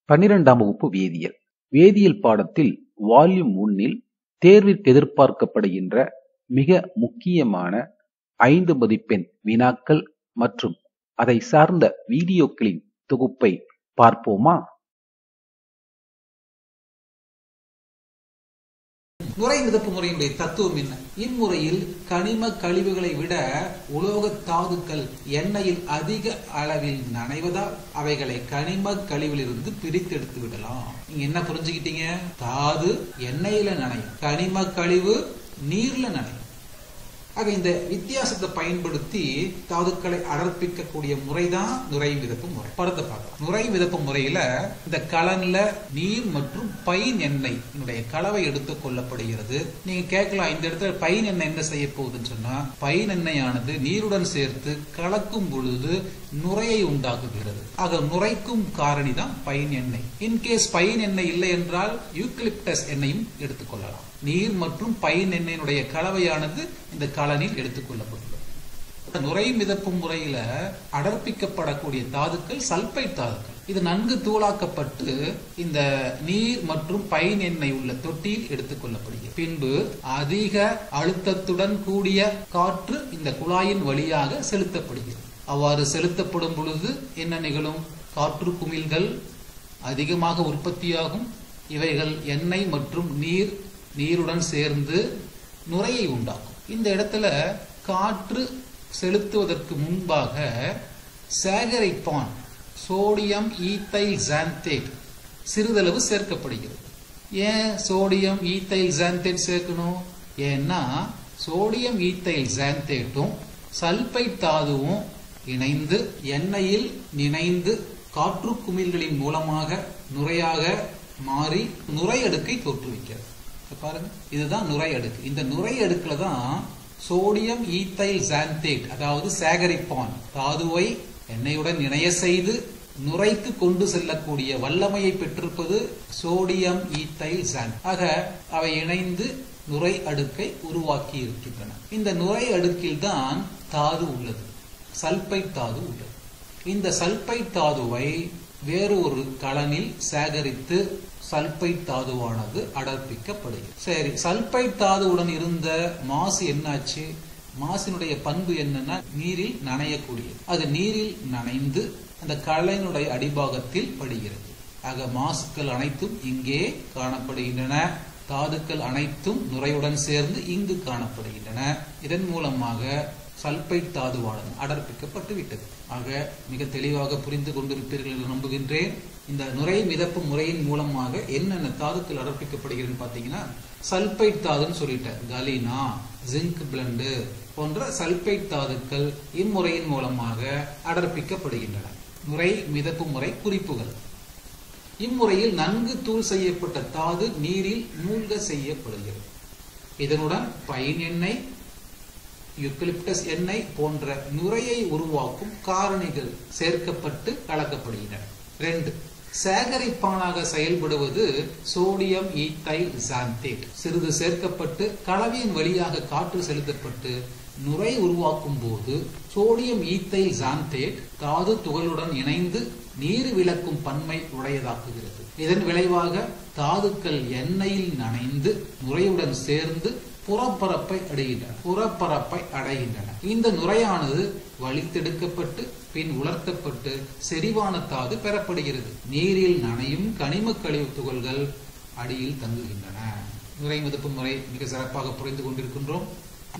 12ஆம் வகுப்பு வேதியியல். வேதியியல் பாடத்தில் வால்யூம் 1ல் தேர்விற்கு எதிர்பார்க்கப்படுகின்ற மிக முக்கியமான 5 மதிப்பெண் வினாக்கள் மற்றும் அதை சார்ந்த வீடியோக்களின் தொகுப்பை பார்ப்போமா? நுரை மிதப்பு முறையினுடைய தத்துவம் என்ன? இம்முறையில் கனிம கழிவுகளை விட உலோக தாதுக்கள் எண்ணெயில் அதிக அளவில் நனைவதால் அவைகளை கனிம கழிவிலிருந்து பிரித்தெடுத்து விடலாம். நீங்க என்ன புரிஞ்சுக்கிட்டீங்க? தாது எண்ணெயில நனையும், கனிம கழிவு நீர்ல நனையும். ஆக இந்த வித்தியாசத்தை பயன்படுத்தி தாதுக்களை அடர்ப்பிக்கக்கூடிய முறைதான் நுரை மிதப்பு முறை. படத்தை பார்க்கலாம். நுரை மிதப்பு முறையில இந்த கலன்ல நீர் மற்றும் பைன் எண்ணெய் கலவை எடுத்துக் கொள்ளப்படுகிறது. நீங்க கேட்கலாம், இந்த இடத்துல பைன் எண்ணெய் என்ன செய்ய போகுதுன்னு சொன்னா, பைன் எண்ணெயானது நீருடன் சேர்த்து கலக்கும் பொழுது நுரையை உண்டாக்குகிறது. ஆக நுரைக்கும் காரணி தான் பைன் எண்ணெய். இன்கேஸ் பைன் எண்ணெய் இல்லை என்றால் யூக்கலிப்டஸ் எண்ணெயும் எடுத்துக்கொள்ளலாம். நீர் மற்றும் பைன் எண்ணெயினுடைய கலவையானது இந்த கலனில் எடுத்துக்கொள்ளப்பட்டுள்ளது. நுரை மிதப்பு முறையில அடர்ப்பிக்கப்படக்கூடிய தாதுக்கள் சல்பைட் தாதுக்கள். இது நன்கு தூளாக்கப்பட்டு இந்த நீர் மற்றும் பைன் எண்ணெய் உள்ள தொட்டியில் எடுத்துக்கொள்ளப்படுகிறது. பின்பு அதிக அழுத்தத்துடன் கூடிய காற்று இந்த குழாயின் வழியாக செலுத்தப்படுகிறது. அவ்வாறு செலுத்தப்படும் பொழுது என்ன நிகழும்? காற்று குமிழ்கள் அதிகமாக உற்பத்தியாகும். இவைகள் எண்ணெய் மற்றும் நீருடன் சேர்ந்து நுரையை உண்டாக்கும். இந்த இடத்துல காற்று செலுத்துவதற்கு முன்பாக சேகரிப்பான் சோடியம் ஈத்தைல் சாந்தேட் சிறிதளவு சேர்க்கப்படுகிறது. ஏன் சோடியம் ஈத்தைல் சாந்தேட் சேர்க்கணும்? ஏன்னா சோடியம் ஈத்தைல் சாந்தேட்டும் சல்பைட் தாதுவும் இணைந்து எண்ணெயில் நினைந்து காற்று குமிழ்களின் மூலமாக நுரையாக மாறி நுரை அடுக்கை தோற்றுவிக்கிறது. பாருங்க, இதுதான் நுரை அடுக்கு. இந்த நுரை அடுக்குல தான் சோடியம் ஈத்தைல் சாந்தேட் அதாவது சேகரிப்பான் தாதுவை எண்ணெயுடன் இணைய செய்து நுரைக்கு கொண்டு செல்லக்கூடிய வல்லமையை பெற்றிருப்பது சோடியம் ஈத்தைல் சாந்தேட். ஆக அவை இணைந்து நுரை அடுக்கை உருவாக்கி இருக்கின்றன. இந்த நுரை அடுக்கில் தான் தாது உள்ளது, சல்பைட் தாது உள்ளது. இந்த சல்பைட் தாதுவை வேறு ஒரு கலனில் சேகரித்து சல்பைட் தாதுவானது அடர்ப்பிக்கப்படுகிறது. சரி, சல்பைட் தாதுவுடன் இருந்த மாசு என்னாச்சு? மாசினுடைய பண்பு என்னன்னா நீரில் நனையக்கூடியது. அது நீரில் நனைந்து அந்த கலனுடைய அடிபாகத்தில் படுகிறது. ஆக மாசுக்கள் அனைத்தும் இங்கே காணப்படுகின்றன. தாதுக்கள் அனைத்தும் நுரையுடன் சேர்ந்து இங்கு காணப்படுகின்றன. இதன் மூலமாக சல்பைட் தாதுவானது அடர்ப்பிக்கப்பட்டு விட்டது. ஆக மிக தெளிவாக புரிந்து கொண்டிருப்பீர்கள் என்று நம்புகின்றேன். இந்த நுரை மிதப்பு முறையின் மூலமாக என்னென்ன தாதுக்கள் அடர்ப்பிக்கப்படுகிறது பாத்தீங்கன்னா, சல்பைட் தாதுன்னு சொல்லிட்டேன். கலினா, ஜிங்க் பிளண்டு போன்ற சல்பைட் தாதுக்கள் இம்முறையின் மூலமாக அடர்ப்பிக்கப்படுகின்றன. நுரை மிதப்பு முறை குறிப்புகள். இம்முறையில் நன்கு தூள் செய்யப்பட்ட தாது நீரில் மூழ்க செய்யப்படுகிறது. இதனுடன் பைன் எண்ணெய், யூக்கலிப்டஸ் எண்ணெய் போன்ற நுரையை உருவாக்கும் காரணிகள் சேர்க்கப்பட்டு கலக்கப்படுகின்றன. 2. சேகரிப்பானாக செயல்படுவது சோடியம் ஈத்தைல் சாந்தேட். சிறிது சேர்க்கப்பட்டு கலவையின் வழியாக காற்று செலுத்தப்பட்டு நுரை உருவாக்கும் போது சோடியம் ஈத்தைல் சாந்தேட் தாது துகளுடன் இணைந்து நீர் விலக்கும் பன்மை உடையதாக்குகிறது. இதன் விளைவாக தாதுக்கள் எண்ணெயில் நனைந்து நுரையுடன் சேர்ந்து புறப்பரப்பை அடைகின்றன. இந்த நுரையானது வலித்தெடுக்கப்பட்டு பின் உலர்த்தப்பட்டு செறிவான தாது பெறப்படுகிறது. நீரில் நனையும் கனிம கழிவு துகள்கள் அடியில் தங்குகின்றன. நுரை மிதப்பு முறை மிக சிறப்பாக புரிந்து கொண்டிருக்கின்றோம்.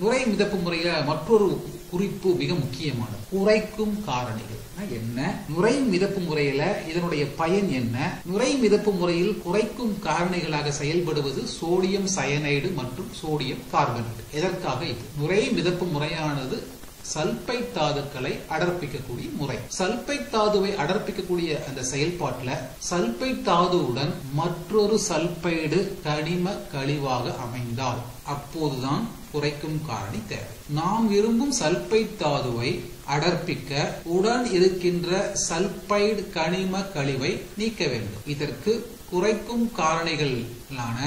நுரை மிதப்பு முறையில மற்றொரு குறிப்பு மிக முக்கியமானது, குறைக்கும் காரணிகள் என்ன? நுரை மிதப்பு முறையில இதனுடைய பயன் என்ன? நுரை மிதப்பு முறையில் குறைக்கும் காரணிகளாக செயல்படுவது சோடியம் சயனைடு மற்றும் சோடியம் கார்பனேட். எதற்காக இது? நுரை மிதப்பு முறையானது சல்பைட் தாதுக்களை அடர்ப்பிக்கக்கூடிய முறை. சல்பைட் தாதுவை அடர்ப்பிக்கக்கூடிய அந்த செயல்பாட்டுல சல்பைட் தாதுவுடன் மற்றொரு சல்பைடு கனிம கழிவாக அமைந்தால் அப்போதுதான் குறைக்கும் காரணி தேவை. நாம் விரும்பும் சல்பைட் தாதுவை அடர்ப்பிக்க உடன் இருக்கின்ற சல்பைடு கனிம கழிவை நீக்க வேண்டும். இதற்கு குறைக்கும் காரணிகளான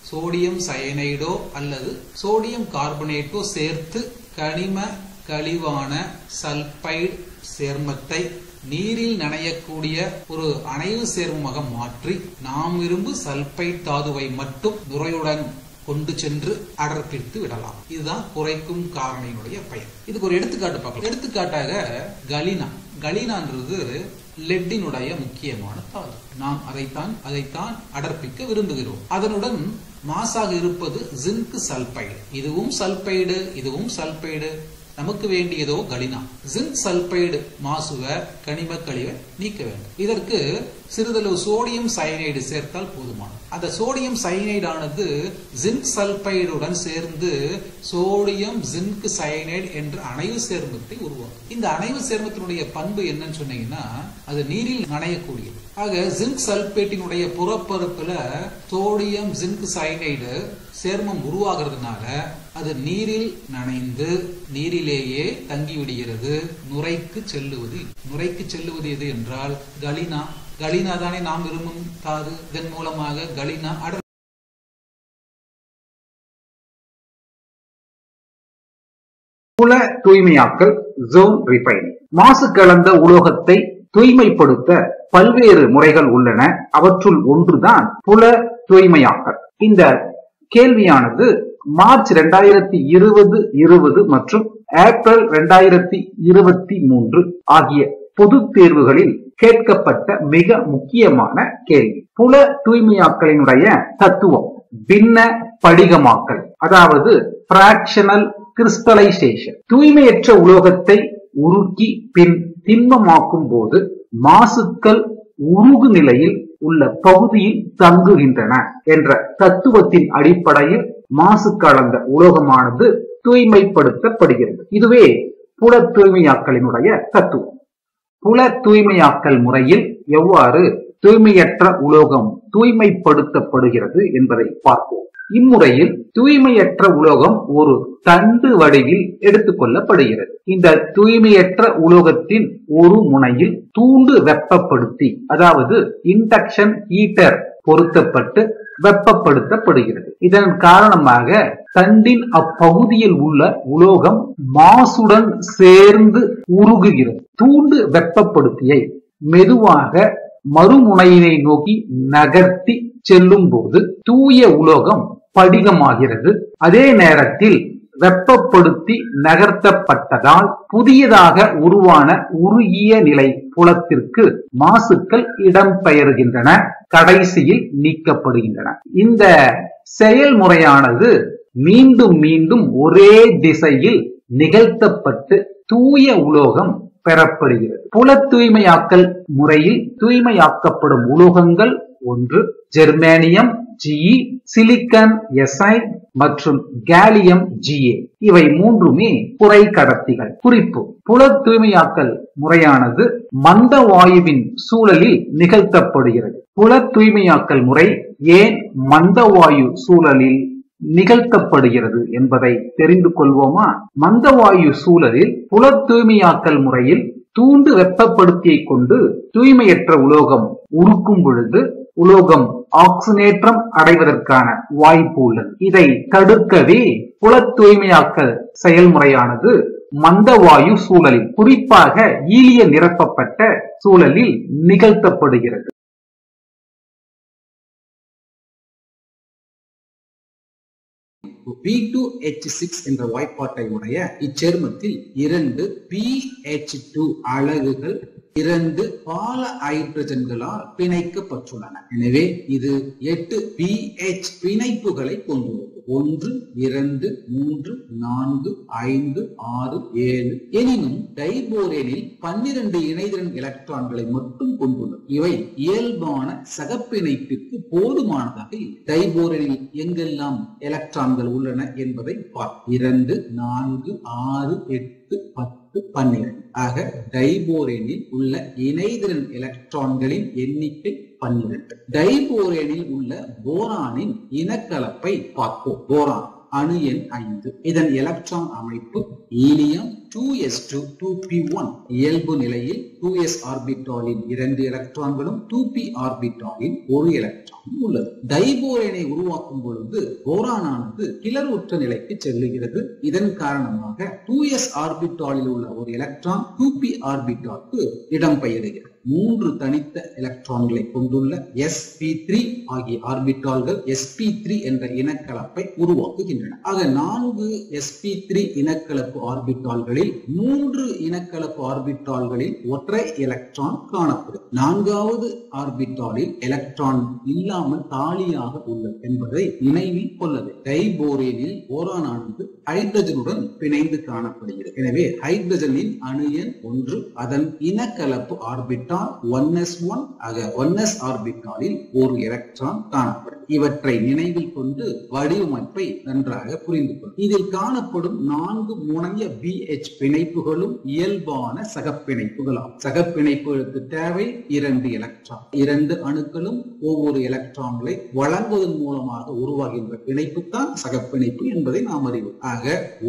சோடியம் சயனைடோ அல்லது சோடியம் கார்பனேட்டோ சேர்த்து கனிம கழிவான சல்பைடு சேர்மத்தை நீரில் நனையக்கூடிய ஒரு அணைவு சேர்மமாக மாற்றி நாம் விரும்பும் சல்பைட் தாதுவை மட்டும் நுரையுடன் கொண்டு சென்று அடர்ப்பித்து விடலாம். இதுதான் குறைக்கும் காரணியினுடைய பயன். இதுக்கு ஒரு எடுத்துக்காட்டு பார்க்கலாம். எடுத்துக்காட்டாக கலினா. கலினான்றது லெட்டினுடைய முக்கியமான தாது. நாம் அதைத்தான் அடர்ப்பிக்க விரும்புகிறோம். அதனுடன் மாசாக இருப்பது ஜிங்க் சல்பைடு. இதுவும் சல்பைடு. நமக்கு வேண்டியதோ கலினா. ஜிங்க் சல்பைடு மாசுவ கனிம கழிவை நீக்க வேண்டும். இதற்கு சிறிதளவு சோடியம் சயனைடு சேர்த்தால் போதுமானது. அந்த சோடியம் சயனைடு ஆனது ஜிங்க் சல்பைடுடன் சேர்ந்து சோடியம் ஜிங்க் சயனைடு என்ற அணைவு சேர்மத்தை உருவாக்கும். இந்த அணைவு சேர்மத்தினுடைய பண்பு என்னன்னு சொன்னீங்கன்னா, அது நீரில் நனையக்கூடியது. ஆக ஜிங்க் சல்பேட்டினுடைய புறப்பருப்புல சோடியம் ஜிங்க் சயனைடு சேர்மம் உருவாகிறதுனால அது நீரில் நனைந்து நீரிலேயே தங்கிவிடுகிறது. நுரைக்கு செல்லுவது எது என்றால் கலினா. கலினா தானே நாம் விரும்பும் தாது. இதன் மூலமாக கலினா புல தூய்மையாக்கல் ஜோன் ரிஃபைனிங். மாசு கலந்த உலோகத்தை தூய்மைப்படுத்த பல்வேறு முறைகள் உள்ளன. அவற்றுள் ஒன்றுதான் புல தூய்மையாக்கல். இந்த கேள்வியானது மார்ச் 2020 மற்றும் ஏப்ரல் 2023 ஆகிய பொது தேர்வுகளில் கேட்கப்பட்ட மிக முக்கியமான கேள்வி. புல தூய்மையாக்கலினுடைய தத்துவம் பின்ன படிகமாக்கல், அதாவது பிராக்ஷனல் கிறிஸ்டலைசேஷன். தூய்மையற்ற உலோகத்தை உருக்கி பின் திண்மமாக்கும் போது மாசுக்கள் உருகு நிலையில் உள்ள பகுதியில் தங்குகின்றன என்ற தத்துவத்தின் அடிப்படையில் மாசு கலந்த உலோகமானது தூய்மைப்படுத்தப்படுகிறது. இதுவே புல தூய்மையாக்கலினுடைய தத்துவம். புல தூய்மையாக்கல் முறையில் எவ்வாறு தூய்மையற்ற உலோகம் தூய்மைப்படுத்தப்படுகிறது என்பதை பார்ப்போம். இம்முறையில் தூய்மையற்ற உலோகம் ஒரு தண்டு வடிவில் எடுத்துக் கொள்ளப்படுகிறது. இந்த தூய்மையற்ற உலோகத்தின் ஒரு முனையில் தூண்டு வெப்பப்படுத்தி, அதாவது இண்டக்ஷன் ஹீட்டர் பொருத்தப்பட்டு வெப்பப்படுத்தப்படுகிறது. இதன் காரணமாக தண்டின் அப்பகுதியில் உள்ள உலோகம் மாசுடன் சேர்ந்து உருகுகிறது. தூண்டு வெப்பப்படுத்தியை மெதுவாக மறுமுனையினை நோக்கி நகர்த்தி செல்லும் போது தூய உலோகம் படிகமாகிறது. அதே நேரத்தில் வெப்பப்படுத்தி நகர்த்தப்பட்டதால் புதியதாக உருவான உருகிய நிலை புலத்திற்கு மாசுக்கள் இடம்பெயர்கின்றன, கடைசியில் நீக்கப்படுகின்றன. இந்த செயல்முறையானது மீண்டும் மீண்டும் ஒரே திசையில் நிகழ்த்தப்பட்டு தூய உலோகம் பெறப்படுகிறது. புல தூய்மையாக்கல் முறையில் தூய்மையாக்கப்படும் உலோகங்கள் ஒன்று ஜெர்மேனியம் Ge, சிலிக்கன் Si மற்றும் கேலியம் Ga. இவை மூன்றுமே குறை கடத்திகள். குறிப்பு: புல தூய்மையாக்கல் முறையானது மந்த வாயுவின் சூழலில் நிகழ்த்தப்படுகிறது. புல தூய்மையாக்கல் முறை ஏன் மந்த வாயு சூழலில் நிகழ்த்தப்படுகிறது என்பதை தெரிந்து கொள்வோமா? மந்தவாயு சூழலில் புல தூய்மையாக்கல் முறையில் தூண்டு வெப்பப்படுத்தியை கொண்டு தூய்மையற்ற உலோகம் உருக்கும் பொழுது உலோகம் ஆக்சினேற்றம் அடைவதற்கான வாய்ப்பு உள்ளது. இதை தடுக்கவே புல தூய்மையாக்கல் செயல்முறையானது மந்தவாயு சூழலில், குறிப்பாக ஈலிய நிரப்பப்பட்ட சூழலில் நிகழ்த்தப்படுகிறது. B2H6 என்ற வாய்ப்பாட்டை உடைய இச்சேர்மத்தில் 2 pH2 அலகுகள் 2 பால ஹைட்ரஜன்களால் பிணைக்கப்பட்டுள்ளன. எனவே இது 8 pH பிணைப்புகளை கொண்டுள்ளது. 1, 2, 3, 4, 5, 6, 7. எனினும் டைபோரேனில் 12 இணைதிறன் எலக்ட்ரான்களை மட்டும் கொண்டுள்ளது. இவை இயல்பான சகப்பிணைப்பிற்கு போதுமானதாக இல்லை. டைபோரேனில் எங்கெல்லாம் எலக்ட்ரான்கள் உள்ளன என்பதை 2, 4, 6, 8, 10, 12. ஆக டைபோரேனில் உள்ள இணைதிறன் எலக்ட்ரான்களின் எண்ணிக்கை 12. டைபோரேனில் உள்ள போரானின் இனக்கலப்பை பார்ப்போம். போரான் அணு எண் 5. இதன் எலக்ட்ரான் அமைப்பு ஈலியம் 2s2 2p1. இயல்பு நிலையில் 2s ஆர்பிட்டாலின் 2 எலக்ட்ரான்களும் 2p ஆர்பிட்டாலின் 1 எலக்ட்ரான். எலக்ட்ரான் உள்ளது. டைபோரேனை உருவாக்கும் பொழுது போரானானது கிளர்வுற்ற நிலைக்கு செல்லுகிறது. இதன் காரணமாக 2s ஆர்பிட்டாலில் உள்ள ஒரு எலக்ட்ரான் 2p ஆர்பிட்டாலுக்கு இடம்பெயர்கிறது. 3 தனித்த எலக்ட்ரான்களை கொண்டுள்ள sp3 ஆகிய ஆர்பிட்டால்கள் sp3 என்ற இனக்கலப்பை உருவாக்குகின்றன. ஆக 4 sp3 இனக்கலப்பு ஆர்பிட்டால்களில் 3 இனக்கலப்பு ஆர்பிட்டால்களில் ஒற்றை எலக்ட்ரான் காணப்படும். 4வது ஆர்பிட்டாலில் எலக்ட்ரான் இல்லாமல் காலியாக உள்ளது என்பதை நினைவில் கொள்ளது. டைபோரேனில் போரானானது ஹைட்ரஜனுடன் பிணைந்து காணப்படுகிறது. எனவே ஹைட்ரஜனின் அணு எண் 1, அதன் இனக்கலப்பு ஆர்பிட்டால் 1s1. ஆக 1s ஆர்பிட்டாலில் ஒரு எலக்ட்ரான் காணப்படும். இவற்றை நினைவில் கொண்டு வடிவமைப்பை நன்றாக புரிந்து கொள்ளும். இதில் காணப்படும் 4 முனைய BH பிணைப்புகளும் இயல்பான சகப்பிணைப்புகளாகும். சகப்பிணைப்புகளுக்கு தேவை 2 எலக்ட்ரான். 2 அணுக்களும் ஒவ்வொரு எலக்ட்ரான்களை வழங்குவதன் மூலமாக உருவாகின்ற பிணைப்பு தான் சகப்பிணைப்பு என்பதை நாம் அறிவோம். ஆக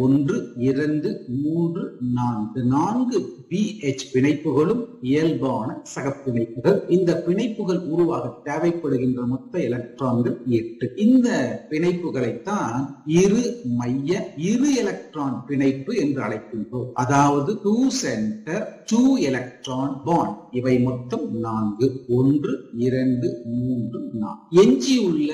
1, 2, 3, 4 4 BH பிணைப்புகளும் இயல்பான சகப்பிணைப்புகள். இந்த பிணைப்புகள் உருவாக தேவைப்படுகின்ற மொத்த எலக்ட்ரான்கள் 8. இந்த பிணைப்புகளைத்தான் இரு மைய இரு எலக்ட்ரான் பிணைப்பு என்று அழைக்கின்றோம். அதாவது 2 சென்டர் 2 எலக்ட்ரான் பாண்ட். இவை மொத்தம் 4. 1, 2, 3, 4. எஞ்சியுள்ள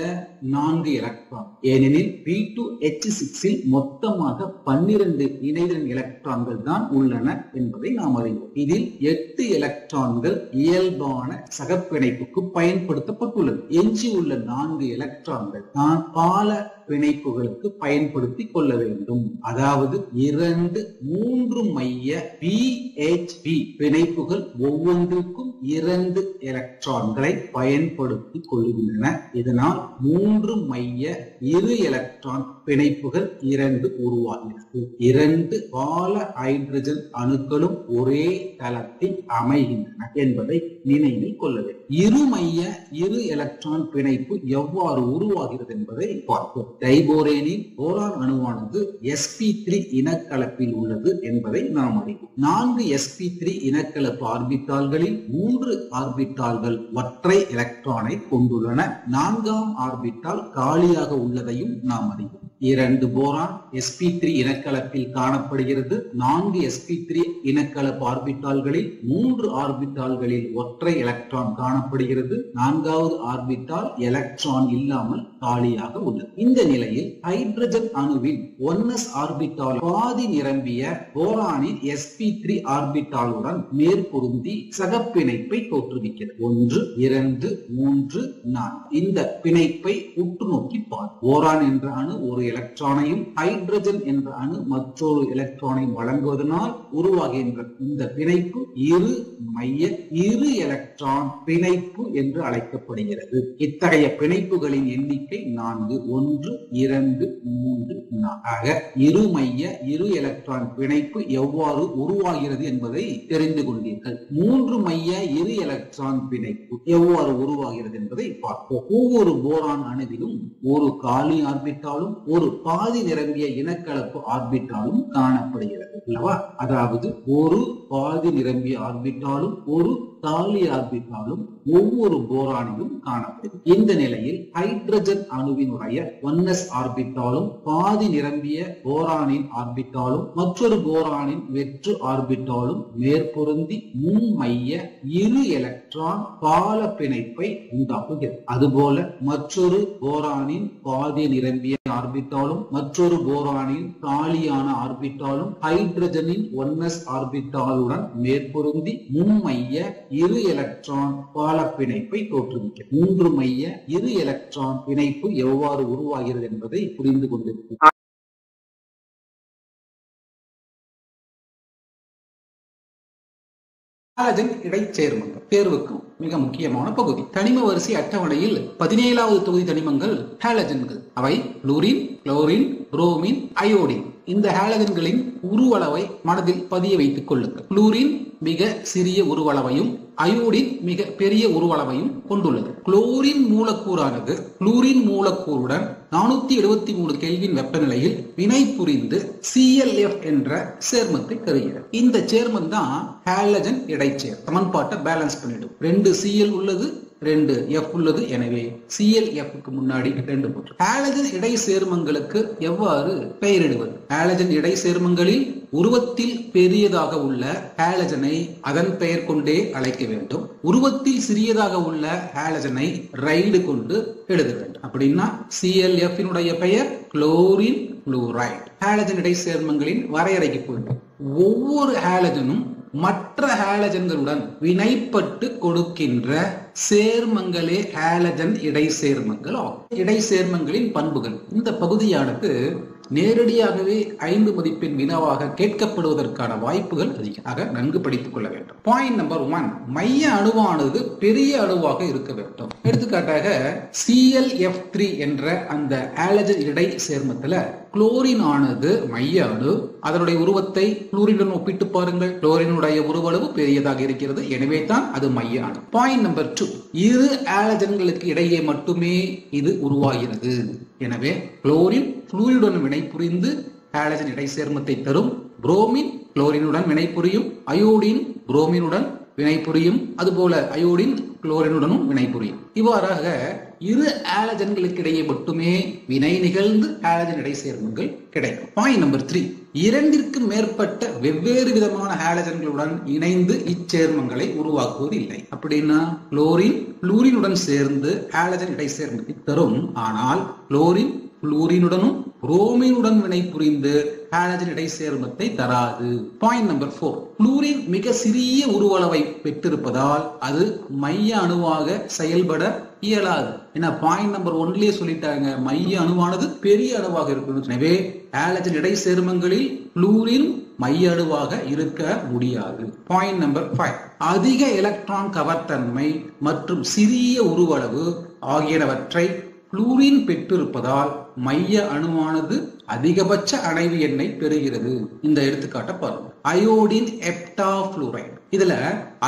4 எலக்ட்ரான், ஏனெனில் B2H6 இல் மொத்தமாக 12 இணைதிறன் எலக்ட்ரான்கள் தான் உள்ளன என்பதை நாம் அறிவோம். இதில் 8 எலக்ட்ரான்கள் இயல்பான சகப்பிணைப்புக்கு பயன்படுத்தப்பட்டுள்ளது. எஞ்சியுள்ள 4 எலக்ட்ரான்கள் தான் பால பிணைப்புகளுக்கு பயன்படுத்தி கொள்ள வேண்டும். அதாவது 2 3 மைய BHP பிணைப்புகள் ஒவ்வொன்றுக்கும் 2 எலக்ட்ரான்களை பயன்படுத்தி கொள்கின்றன. இதனால் 3 மைய இரு எலக்ட்ரான் பிணைப்புகள் 2 உருவாகிறது. 2 பால ஹைட்ரஜன் அணுக்களும் ஒரே தளத்தில் அமைகின்றன என்பதை நினைவில் கொள்ள வேண்டும். இரு மைய இரு எலக்ட்ரான் பிணைப்பு எவ்வாறு உருவாகிறது என்பதை பார்ப்போம். டைபோரேனில் போரான் அணுவானது sp3 இனக்கலப்பில் உள்ளது என்பதை நாம் அறிவோம். 4 sp3 இனக்கலப்பு ஆர்பிட்டால்களில் 3 ஆர்பிட்டால்கள் ஒற்றை எலக்ட்ரானை கொண்டுள்ளன. 4ஆம் ஆர்பிட்டால் காலியாக உள்ளதையும் நாம் அறிவோம். 2 போரான் sp3 இனக்கலப்பில் காணப்படுகிறது. 4 sp3 இனக்கலப்பு ஆர்பிட்டால்களில் 3 ஆர்பிட்டால்களில் ஒற்றை எலக்ட்ரான் காணப்படுகிறது. 4வது ஆர்பிட்டால் எலக்ட்ரான் இல்லாமல் காலியாக உள்ளது. இந்த நிலையில் ஹைட்ரஜன் அணுவில் 1s ஆர்பிட்டால் பாதி நிரம்பிய போரானின் sp3 ஆர்பிட்டாலுடன் மேற்பொருந்தி சகப்பிணைப்பை தோற்றுவிக்கிறது. 1, 2, 3, 4. இந்த பிணைப்பை உற்று நோக்கி பார். போரான் என்ற அணு ஒரு எலக்ட்ரானையும் ஹைட்ரஜன் என்ற அணு மற்றொரு எலக்ட்ரானையும் வழங்குவதனால் உருவாகின்ற இந்த பிணைப்பு இரு மைய இரு எலக்ட்ரான் பிணைப்பு என்று அழைக்கப்படுகிறது. இத்தகைய பிணைப்புகளின் எண்ணிக்கை 4. 1, 2, 3, 4. ஆக இரு மைய இரு எலக்ட்ரான் பிணைப்பு எவ்வாறு உருவாகிறது என்பதை தெரிந்து கொண்டீர்கள். 3 மைய இரு எலக்ட்ரான் பிணைப்பு எவ்வாறு உருவாகிறது என்பதை பார்ப்போம். ஒவ்வொரு போரான் அணுவிலும் ஒரு காலி ஆர்பிட்டாலும் ஒரு பாதி நிரம்பிய இனக்கலப்பு ஆர்பிட்டாலும் காணப்படுகிறது அல்லவா? அதாவது ஒரு பாதி நிரம்பிய ஆர்பிட்டாலும் ஒரு காலி ஆர்பிட்டாலும் ஒவ்வொரு போரானிலும் காணப்படும். இந்த நிலையில் ஹைட்ரஜன் அணுவினுடைய 1s ஆர்பிட்டாலும் பாதி நிரம்பிய போரானின் ஆர்பிட்டாலும் மற்றொரு போரானின் வெற்று ஆர்பிட்டாலும் மேற்பொருந்தி மும்மைய இரு எலக்ட்ரான் பால பிணைப்பை உண்டாக்குகிறது. அதுபோல மற்றொரு போரானின் பாதி நிரம்பிய ஆர்பிட்டாலும் மற்றொரு போரானின் காலியான ஆர்பிட்டாலும் ஹைட்ரஜனின் 1s ஆர்பிட்டாலுடன் மேற்பொருந்தி மும்மைய இரு எலக்ட்ரான் பால பிணைப்பை தோற்றுவிக்கிறது. 3 மைய இரு எலக்ட்ரான் பிணைப்பு எவ்வாறு உருவாகிறது என்பதை புரிந்து கொண்டிருக்கும். ஹாலஜன் இடைச்சேர்மங்கள் தேர்வுக்கு மிக முக்கியமான பகுதி. தனிம வரிசை அட்டவணையில் 17வது தொகுதி தனிமங்கள் ஹாலஜன்கள். அவை புளூரின், குளோரின், புரோமின், அயோடின். இந்த ஹாலஜன்களின் உருவளவை மனதில் பதிய வைத்துக் கொள்ளுங்கள். புளூரின் மிக சிறிய உருவளவையும் அயோடின் மிக பெரிய உருவளவையும் கொண்டுள்ளது. குளோரின் மூலக்கூறானது புளூரின் மூலக்கூறுடன் 473 கெல்வின் வெப்பநிலையில் வினை புரிந்து ClF என்ற சேர்மத்தை தருகிறது. இந்த சேர்மம் தான் ஹாலஜன் இடைச்சேர். சமன்பாட்டை பேலன்ஸ் பண்ணிடும். 2 Cl உள்ளது, 2 F உள்ளது. எனவே ClF முன்னாடி 2 போட்டு ஹாலஜன் இடை சேர்மங்களுக்கு எவ்வாறு பெயரிடுவது? ஹாலஜன் இடை சேர்மங்களில் உருவத்தில் பெரியதாக உள்ள ஹாலஜனை அதன் பெயர் கொண்டே அழைக்க வேண்டும். உருவத்தில் சிறியதாக உள்ள ஹாலஜனை ரைடு கொண்டு எழுத வேண்டும். அப்படின்னா ClF பெயர் குளோரின் புளூரைடு. ஹாலஜன் இடை சேர்மங்களின் வரையறைக்கு போயிடும். ஒவ்வொரு ஹாலஜனும் மற்ற ஹாலஜன்களுடன் வினைப்பட்டு கொடுக்கின்ற சேர்மங்களே ஹாலஜன் இடை சேர்மங்கள் ஆகும். இடை சேர்மங்களின் பண்புகள் இந்த பகுதியானது நேரடியாகவே 5 மதிப்பெண் வினாவாக கேட்கப்படுவதற்கான வாய்ப்புகள் அதிகமாக நன்கு படித்துக் கொள்ள வேண்டும். பாயிண்ட் நம்பர் 1, மைய அணுவானது பெரிய அணுவாக இருக்க வேண்டும். எடுத்துக்காட்டாக ClF3 என்ற அந்த ஹாலஜன் இடை சேர்மத்துல குளோரின் ஆனது மைய அணு. அதனுடைய உருவத்தை குளோரினுடன் ஒப்பிட்டு பாருங்கள். குளோரினுடைய உருவளவு பெரியதாக இருக்கிறது. எனவே தான் அது மைய அணு. பாயிண்ட் நம்பர் 2, இரு ஹாலஜன்களுக்கு இடையே மட்டுமே இது உருவாகிறது. எனவே குளோரின் புளூரினுடன் வினை புரிந்து ஹாலஜன் இடை சேர்மத்தை தரும். புரோமின் குளோரினுடன் வினை புரியும். அயோடின் புரோமினுடன் வினை புரியும். அதுபோல அயோடின் குளோரினுடனும் வினை புரியும். இவ்வாறாக இரு ஹாலஜன்களுக்கு இடையே மட்டுமே வினை நிகழ்ந்து ஹாலஜன் இடை சேர்மங்கள் கிடைக்கும். பாயிண்ட் நம்பர் 3, 2ற்கு மேற்பட்ட வெவ்வேறு விதமான ஹாலஜன்களுடன் இணைந்து இச்சேர்மங்களை உருவாக்குவது இல்லை. அப்படின்னா குளோரின் புளூரினுடன் சேர்ந்து ஹாலஜன் இடை சேர்மத்தை தரும். ஆனால் குளோரின் புளூரினுடனும் புரோமினுடன் வினை புரிந்து ஹாலஜன் இடை சேர்மத்தை தராது. பாயிண்ட் நம்பர் 4, புளூரின் மிக சிறிய உருவளவை பெற்றிருப்பதால் அது மைய அணுவாக செயல்பட இயலாது. ஏன்னா பாயிண்ட் நம்பர் 1லயே சொல்லிட்டாங்க, மைய அணுவானது பெரிய அணுவாக இருக்கும். எனவே ஹாலஜன் இடை சேர்மங்களில் புளூரின் மைய அணுவாக இருக்க முடியாது. பாயிண்ட் நம்பர் 5, அதிக எலக்ட்ரான் கவர்த்தன்மை மற்றும் சிறிய உருவளவு ஆகியனவற்றை புளூரின் பெற்றிருப்பதால் மைய அணுவானது அதிகபட்ச அணைவு எண்ணை பெறுகிறது. இந்த எடுத்துக்காட்டை பாருங்க. அயோடின் ஹெப்டாஃப்ளூரைடு. இதுல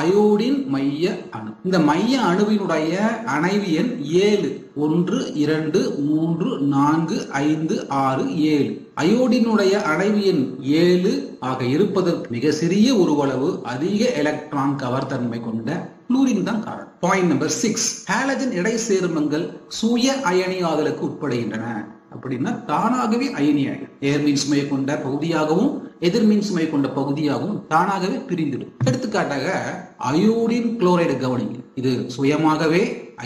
அயோடின் மைய அணு. இந்த மைய அணுவினுடைய அணைவு எண் 7. 1 2 3 4 5 6 7. அயோடினுடைய அணைவு எண் 7 ஆக இருப்பதற்கு மிக சிறிய உருவளவு அதிக எலக்ட்ரான் கவர்த்தன்மை கொண்ட புளூரின் தான் காரணம். பாயிண்ட் நம்பர் 6, ஹாலஜன் இடை சேர்மங்கள் சுய அயனியாதலுக்கு உட்படுகின்றன. அப்படின்னா தானாகவே அயனியாகும். நேர்மின் சுமை கொண்ட பகுதியாகவும் எதிர்மின் சுமை கொண்ட பகுதியாகவும் தானாகவே பிரிந்துடும். எடுத்துக்காட்டாக அயோடின் குளோரைடு கவனிங்க. இது சுயமாகவே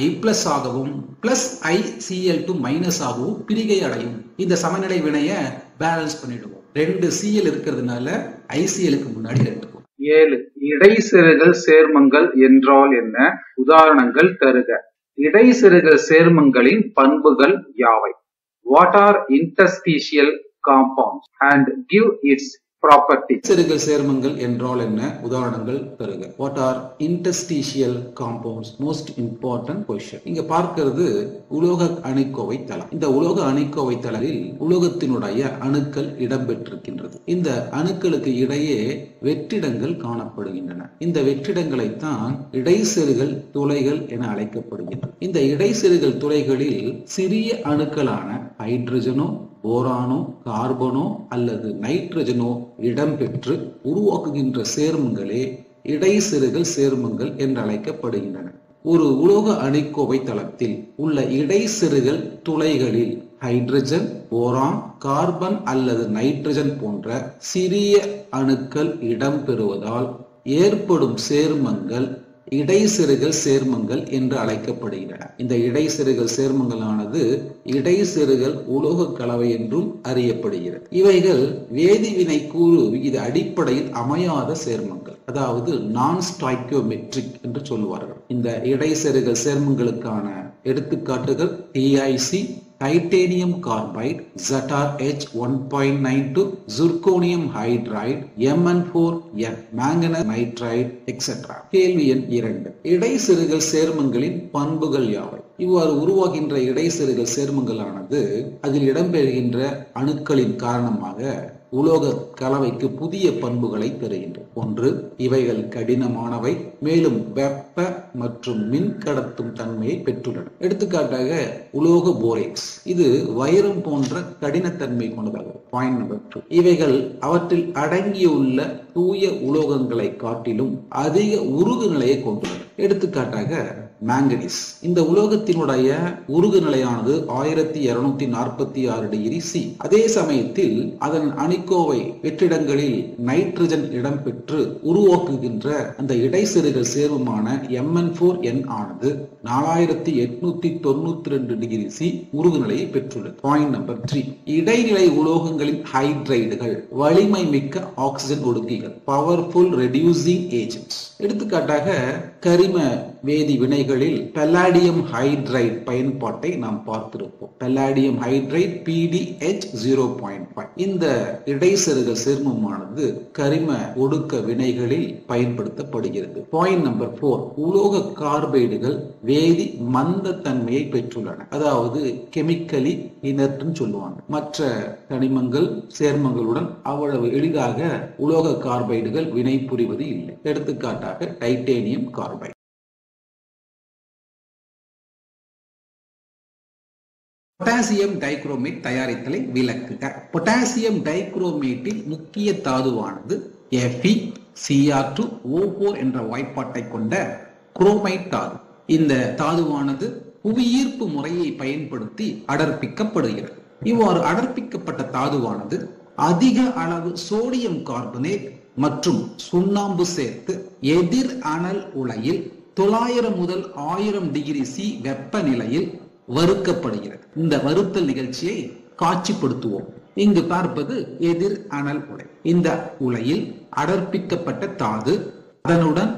I+ ஆகவும் +iCl2- ஆகவும் பிரிகை அடையும். இந்த சமநிலை வினையை பேலன்ஸ் பண்ணிடுவோம். 2 Cl இருக்கிறதுனால ICLக்கு முன்னாடி 2. 7, இடைசிறுகல் சேர்மங்கள் என்றால் என்ன? உதாரணங்கள் தருக. இடைசிறுகல் சேர்மங்களின் பண்புகள் யாவை? What are interstitial compounds and give its properties? இடைசிறுகல் சேர்மங்கள் என்றால் என்ன? உதாரணங்கள் தருக. What are interstitial compounds? Most important question. இங்க பார்க்கிறது உலோக அணுக்கோவை தளம். இந்த உலோக அணுக்கோவை தளத்தில் உலோகத்தினுடைய அணுக்கள் இடம்பெற்றிருக்கின்றது. இந்த அணுக்களுக்கு இடையே வெற்றிடங்கள் காணப்படுகின்றன. இந்த வெற்றிடங்களைத்தான் இடைசிறுகல் துளைகள் என அழைக்கப்படுகின்றன. இந்த இடைசிறுகல் துளைகளில் சிறிய அணுக்களான ஹைட்ரஜனோ, போரானோ, கார்பனோ அல்லது நைட்ரஜனோ இடம்பெற்று உருவாக்குகின்ற சேர்மங்களே இடைசிறுகல் சேர்மங்கள் என்று அழைக்கப்படுகின்றன. ஒரு உலோக அணுக்கோவை தளத்தில் உள்ள இடைசிறுகல் துளைகளில் ஹைட்ரஜன், போரான், கார்பன் அல்லது நைட்ரஜன் போன்ற சிறிய அணுக்கள் இடம்பெறுவதால் ஏற்படும் சேர்மங்கள் இடைசிறுகல் சேர்மங்கள் என்று அழைக்கப்படுகின்றன. இந்த இடைசிறுகல் சேர்மங்களானது இடைசிறுகல் உலோக கலவை என்றும் அறியப்படுகிறது. இவைகள் வேதிவினை கூறு விகித அடிப்படையில் அமையாத சேர்மங்கள், அதாவது நான் ஸ்டாய்கியோமெட்ரிக் என்று சொல்லுவார்கள். இந்த இடைசிறுகல் சேர்மங்களுக்கான எடுத்துக்காட்டுகள் TiC, titanium carbide, ZrH1.92, zirconium hydride, Mn4n, manganese nitride, etc. கேள்வி எண் 2, இடைசிறுகல் சேர்மங்களின் பண்புகள் யாவை? இவ்வாறு உருவாகின்ற இடைசிறுகல் சேர்மங்களானது அதில் இடம்பெறுகின்ற அணுக்களின் காரணமாக உலோக கலவைக்கு புதிய பண்புகளை பெறுகின்றன. 1, இவைகள் கடினமானவை, மேலும் வெப்ப மற்றும் மின் கடத்தும் தன்மையை பெற்றுள்ளன. எடுத்துக்காட்டாக உலோக போரேக்ஸ், இது வைரம் போன்ற கடினத்தன்மை கொண்டதாகும். பாயிண்ட் நம்பர் 2, இவைகள் அவற்றில் அடங்கியுள்ள தூய உலோகங்களை காட்டிலும் அதிக உருகு நிலையை கொண்டுள்ளன. எடுத்துக்காட்டாக மாங்கனீஸ். இந்த உலோகத்தினுடைய உருகு நிலையானது 1246 டிகிரி சி. அதே சமயத்தில் அதன் அணிக்கோவை வெற்றிடங்களில் நைட்ரஜன் இடம்பெற்று உருவாக்குகின்ற அந்த இடைசெருகல் சேர்மமான Mn4n ஆனது 4892 டிகிரி சி உருகு நிலையை பெற்றுள்ளது. Point number 3. இடைநிலை உலோகங்களின் ஹைட்ரைடுகள் வலிமை மிக்க ஆக்சிஜன் ஒடுக்கிகள், பவர்ஃபுல் ரெடியூசிங் ஏஜென்ட்ஸ். எடுத்துக்காட்டாக கரிம வேதி வினைகளில் பல்லாடியம் ஹைட்ரைடு பயன்பாட்டை நாம் பார்த்திருப்போம். பல்லாடியம் ஹைட்ரைடு PdH0.5. இந்த இடைசெருகல் சேர்மமானது கரிம ஒடுக்க வினைகளில் பயன்படுத்தப்படுகிறது. Point number 4. உலோக கார்பைடுகள் வேதி மந்த தன்மையை பெற்றுள்ளன, அதாவது கெமிக்கலி இனர்ட்னு சொல்லுவாங்க. மற்ற கனிமங்கள் சேர்மங்களுடன் அவ்வளவு எளிதாக உலோக கார்பைடுகள் வினை புரிவது இல்லை. எடுத்துக்காட்டாக டைட்டேனியம் கார்பைடு. பொட்டாசியம் டைகுரோமேட் தயாரித்தலை விளக்குக. பொட்டாசியம் டைகுரோமேட்டின் முக்கிய தாதுவானது FeCr2O4 என்ற வாய்ப்பாட்டை கொண்ட குரோமைட் தாது. இந்த தாதுவானது புவியீர்ப்பு முறையை பயன்படுத்தி அடர்ப்பிக்கப்படுகிறது. இவ்வாறு அடர்ப்பிக்கப்பட்ட தாதுவானது அதிக அளவு சோடியம் கார்பனேட் மற்றும் சுண்ணாம்பு சேர்த்து எதிர் அனல் உலையில் 900 முதல் 1000 டிகிரி சி வெப்பநிலையில் வறுக்கப்படுகிறது. இந்த வறுத்தல் நிகழ்ச்சியை காட்சிப்படுத்துவோம். இங்கு பார்ப்பது எதிர் அனல் உலை. இந்த உலையில் அடர்ப்பிக்கப்பட்ட தாது, அதனுடன்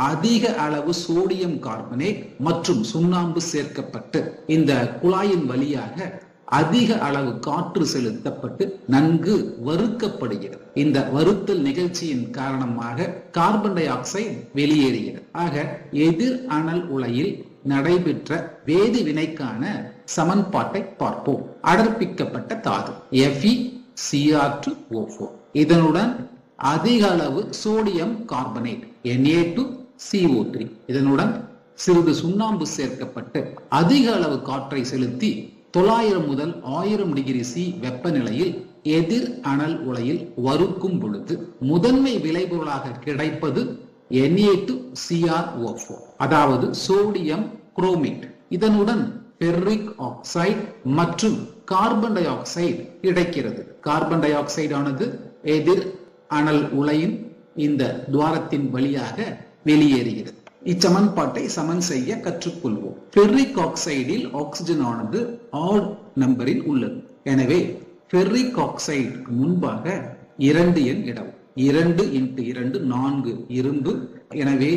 அதிக அளவு சோடியம் கார்பனேட் மற்றும் சுண்ணாம்பு சேர்க்கப்பட்டு இந்த குழாயின் வழியாக அதிக அளவு காற்று செலுத்தப்பட்டு நன்கு வறுக்கப்படுகிறது. இந்த வறுத்தல் நிகழ்ச்சியின் காரணமாக கார்பன் டை ஆக்சைடு வெளியேறுகிறது. ஆக எதிர் அனல் உலையில் நடைபெற்ற வேதி வினைக்கான சமன்பாட்டை பார்ப்போம். அடர்ப்பிக்கப்பட்ட தாது FeCr2O4, இதனுடன் அதிக அளவு சோடியம் கார்பனேட் Na2CO3, இதனுடன் சிறிது சுண்ணாம்பு சேர்க்கப்பட்டு அதிக அளவு காற்றை செலுத்தி 900 முதல் 1000 டிகிரி சி வெப்பநிலையில் எதிர் அனல் உலையில் வறுக்கும் பொழுது முதன்மை விளைபொருளாக கிடைப்பது Na2CrO4, அதாவது சோடியம் குரோமேட். இதனுடன் ஃபெர்ரிக் ஆக்சைடு மற்றும் கார்பன் டை ஆக்சைடு கிடைக்கிறது. கார்பன் டை ஆக்சைடு ஆனது எதிர் அனல் உலையின் இந்த துவாரத்தின் வழியாக வெளியேறுகிறது. இச்சமன்பாட்டை சமன் செய்ய கற்றுக்கொள்வோம். ஃபெர்ரிக் ஆக்சைடில் ஆக்சிஜன் ஆனது ஆட் நம்பரில் உள்ளது. எனவே ஃபெர்ரிக் ஆக்சைடு முன்பாக 2 எண் இடம். 2 × 2 4 இரும்பு. எனவே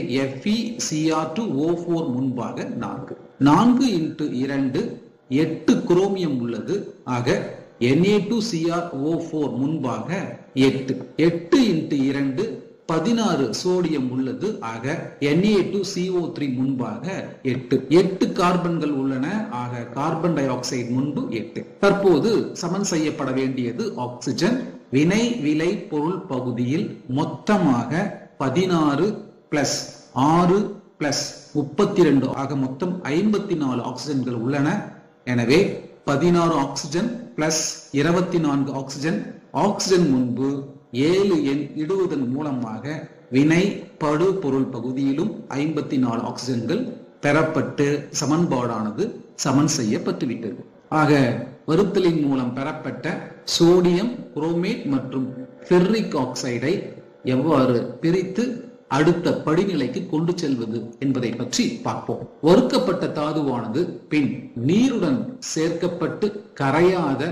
FeCr2O4 முன்பாக 4. 4 × 2 8 குரோமியம் உள்ளது. ஆக Na2CrO4 முன்பாக 8. 8 × 2 16 சோடியம் உள்ளது. ஆக Na2CO3 முன்பாக 8. 8 கார்பன்கள் உள்ளன. ஆக கார்பன் டை ஆக்சைடு முன்பு 8. தற்போது சமன் செய்யப்பட வேண்டியது ஆக்சிஜன். வினை விளை பொருள் பகுதியில் மொத்தமாக 16 + 6 + 32 ஆக மொத்தம் 54 ஆக்சிஜன்கள் உள்ளன. எனவே 16 ஆக்சிஜன் + 24 ஆக்சிஜன். ஆக்சிஜன் முன்பு 7 எண் இடுவதன் மூலமாக வினை படு பொருள் பகுதியிலும் 54 ஆக்சிஜன்கள் பெறப்பட்டு சமன்பாடானது சமன் செய்யப்பட்டுவிட்டது. ஆக வறுத்தலின் மூலம் பெறப்பட்ட சோடியம் குரோமேட் மற்றும் ஃபெர்ரிக் ஆக்சைடை எவ்வாறு பிரித்து அடுத்த படிநிலைக்கு கொண்டு செல்வது என்பதை பற்றி பார்ப்போம். வறுக்கப்பட்ட தாதுவானது பின் நீருடன் சேர்க்கப்பட்டு கரையாத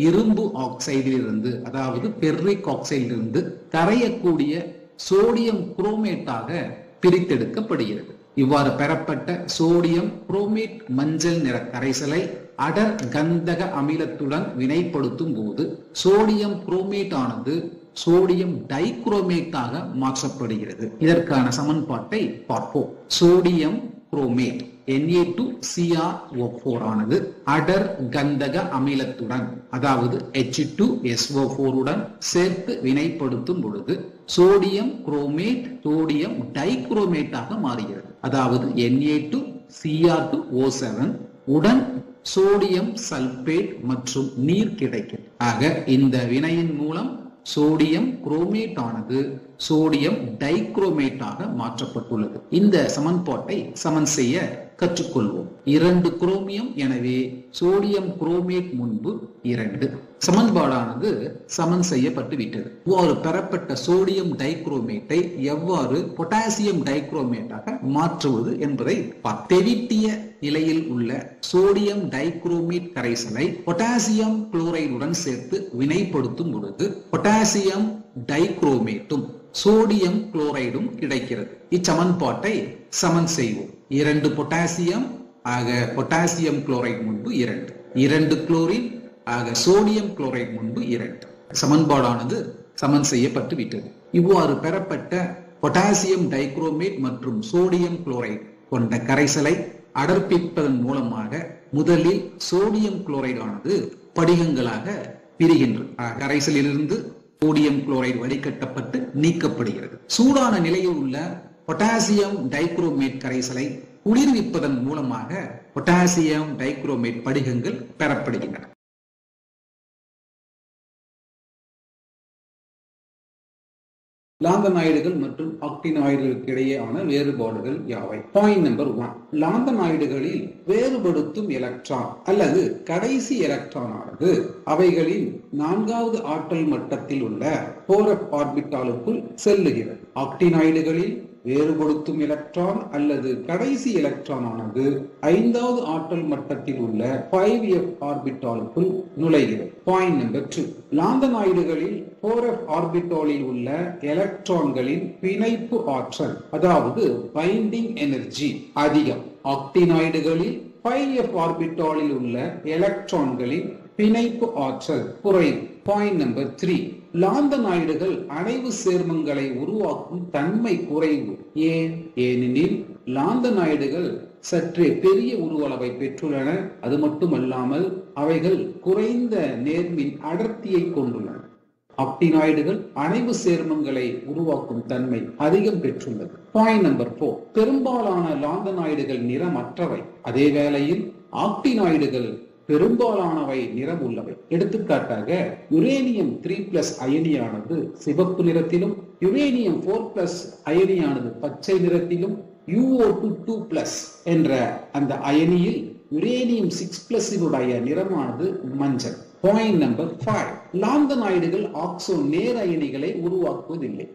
இரும்பு ஆக்சைடிலிருந்து, அதாவது ஃபெர்ரிக் ஆக்சைடிலிருந்து கரையக்கூடிய சோடியம் குரோமேட்டாக பிரித்தெடுக்கப்படுகிறது. இவ்வாறு பெறப்பட்ட சோடியம் குரோமேட் மஞ்சள் நிற கரைசலை அடர் கந்தக அமிலத்துடன் வினைப்படுத்தும் போது சோடியம் குரோமேட் ஆனது சோடியம் டைகுரோமேட்டாக மாற்றப்படுகிறது. இதற்கான சமன்பாட்டை பார்ப்போம். சோடியம் குரோமேட் Na2CrO4 ஆனது அடர் கந்தக அமிலத்துடன், அதாவது H2SO4 உடன் சேர்த்து வினைப்படுத்தும் பொழுது சோடியம் குரோமேட் சோடியம் டைகுரோமேட்டாக மாறுகிறது. அதாவது Na2Cr2O7 உடன் சோடியம் சல்பேட் மற்றும் நீர் கிடைக்கும். ஆக இந்த வினையின் மூலம் சோடியம் குரோமேட் ஆனது சோடியம் டைகுரோமேட்டாக மாற்றப்பட்டுள்ளது. இந்த சமன்பாட்டை சமன் செய்ய கற்றுக்கொள்வோம். 2 குரோமியம், எனவே சோடியம் குரோமேட் முன்பு 2. சமன்பாடானது சமன் செய்யப்பட்டு விட்டது. இவ்வாறு பெறப்பட்ட சோடியம் டைகுரோமேட்டை எவ்வாறு பொட்டாசியம் டைகுரோமேட்டாக மாற்றுவது என்பதை தெவிட்டிய நிலையில் உள்ள சோடியம் டைகுரோமேட் கரைசலை பொட்டாசியம் குளோரைடுடன் சேர்த்து வினைப்படுத்தும் பொழுது பொட்டாசியம் டைகுரோமேட்டும் சோடியம் குளோரைடும் கிடைக்கிறது. இச்சமன்பாட்டை சமன் செய்வோம். 2 பொட்டாசியம் ஆக பொட்டாசியம் குளோரைடு முன்பு 2, 2 குளோரின் ஆக சோடியம் குளோரைடு முன்பு 2. சமன்பாடானது சமன் செய்யப்பட்டு விட்டது. இவ்வாறு பெறப்பட்ட பொட்டாசியம் டைகுரோமேட் மற்றும் சோடியம் குளோரைடு கொண்ட கரைசலை அடர்ப்பிப்பதன் மூலமாக முதலில் சோடியம் குளோரைடு ஆனது படிகங்களாக பிரிகின்றது. கரைசலிலிருந்து சோடியம் குளோரைடு வடிகட்டப்பட்டு நீக்கப்படுகிறது. சூடான நிலையில் உள்ள பொட்டாசியம் டைகுரோமேட் கரைசலை குளிர்விப்பதன் மூலமாக பொட்டாசியம் டைகுரோமேட் படிகங்கள் பெறப்படுகின்றன. லாந்தனாய்டுகள் மற்றும் ஆக்டினாய்டுகளுக்கு இடையேயான வேறுபாடுகள் யாவை? Point number 1. லாந்தனாய்டுகளில் வேறுபடுத்தும் எலக்ட்ரான் அல்லது கடைசி எலக்ட்ரான் ஆனது அவைகளின் 4வது ஆற்றல் மட்டத்தில் உள்ள 4f ஆர்பிட்டாலுக்குள் செல்லுகிறது. ஆக்டினாய்டுகளில் வேறுபடுத்தும் எலக்ட்ரான் அல்லது கடைசி எலக்ட்ரான் ஆனது 5வது ஆற்றல் மட்டத்தில் உள்ள 5f ஆர்பிட்டாலுக்குள் நுழைகிறது. Point number 2. லாந்தனாய்டுகளில் 4f ஆர்பிட்டாலில் உள்ள எலக்ட்ரான்களின் பிணைப்பு ஆற்றல், அதாவது பைண்டிங் எனர்ஜி அதிகம். ஆக்டினாய்டுகளில் 5f ஆர்பிட்டாலில் உள்ள எலக்ட்ரான்களின் பிணைப்பு ஆற்றல் குறைவு. Point number 3. லாந்தனாய்டுகள் அணைவு சேர்மங்களை உருவாக்கும் தன்மை குறைவு. ஏனெனில் லாந்தனாய்டுகள் சற்றே பெரிய உருவளவை பெற்றுள்ளன. அது மட்டுமல்லாமல் அவைகள் குறைந்த நேர்மின் அடர்த்தியை கொண்டுள்ளன. ஆக்டினாய்டுகள் அணைவு சேர்மங்களை உருவாக்கும் தன்மை அதிகம் பெற்றுள்ளது. Point number 4. பெரும்பாலான லாந்தனாய்டுகள் நிறமற்றவை. அதே வேளையில் ஆக்டினாய்டுகள் பெரும்பாலானவை நிறம் உள்ளவை. எடுத்துக்காட்டாக யுரேனியம் 3+ அயனியானது சிவப்பு நிறத்திலும், யுரேனியம் 4+ அயனியானது பச்சை நிறத்திலும், UO2 என்ற அந்த அயனியில் யுரேனியம் 6+ நிறமானது மஞ்சள். Point number 5. லாந்தனாய்டுகள் ஆக்சோ நேர் அயனிகளை உருவாக்குவதில்லை.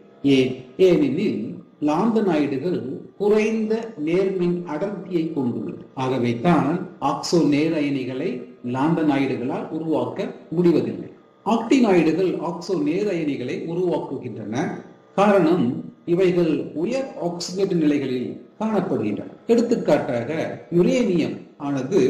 ஏனெனில் லாந்தனாய்டுகள் குறைந்த நேர்மின் அடர்த்தியை கொண்டுள்ளது. ஆகவே தான் ஆக்சோ நேர் அயனிகளை லாந்தனாய்டுகளால் உருவாக்க முடிவதில்லை. ஆக்டினாய்டுகள் ஆக்சோ நேர் அயனிகளை உருவாக்குகின்றன. காரணம், இவைகள் உயர் ஆக்சிஜன் நிலைகளில் காணப்படுகின்றன. எடுத்துக்காட்டாக யுரேனியம் ஆனது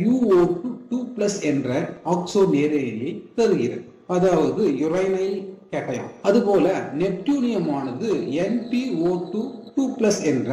UO2 என்ற ஆக்சோ நேர் அயனியை தருகிறது, அதாவது யுரைனைல் கேட்டயான். அதுபோல நெப்டியூனியம் ஆனது NPO2 என்ற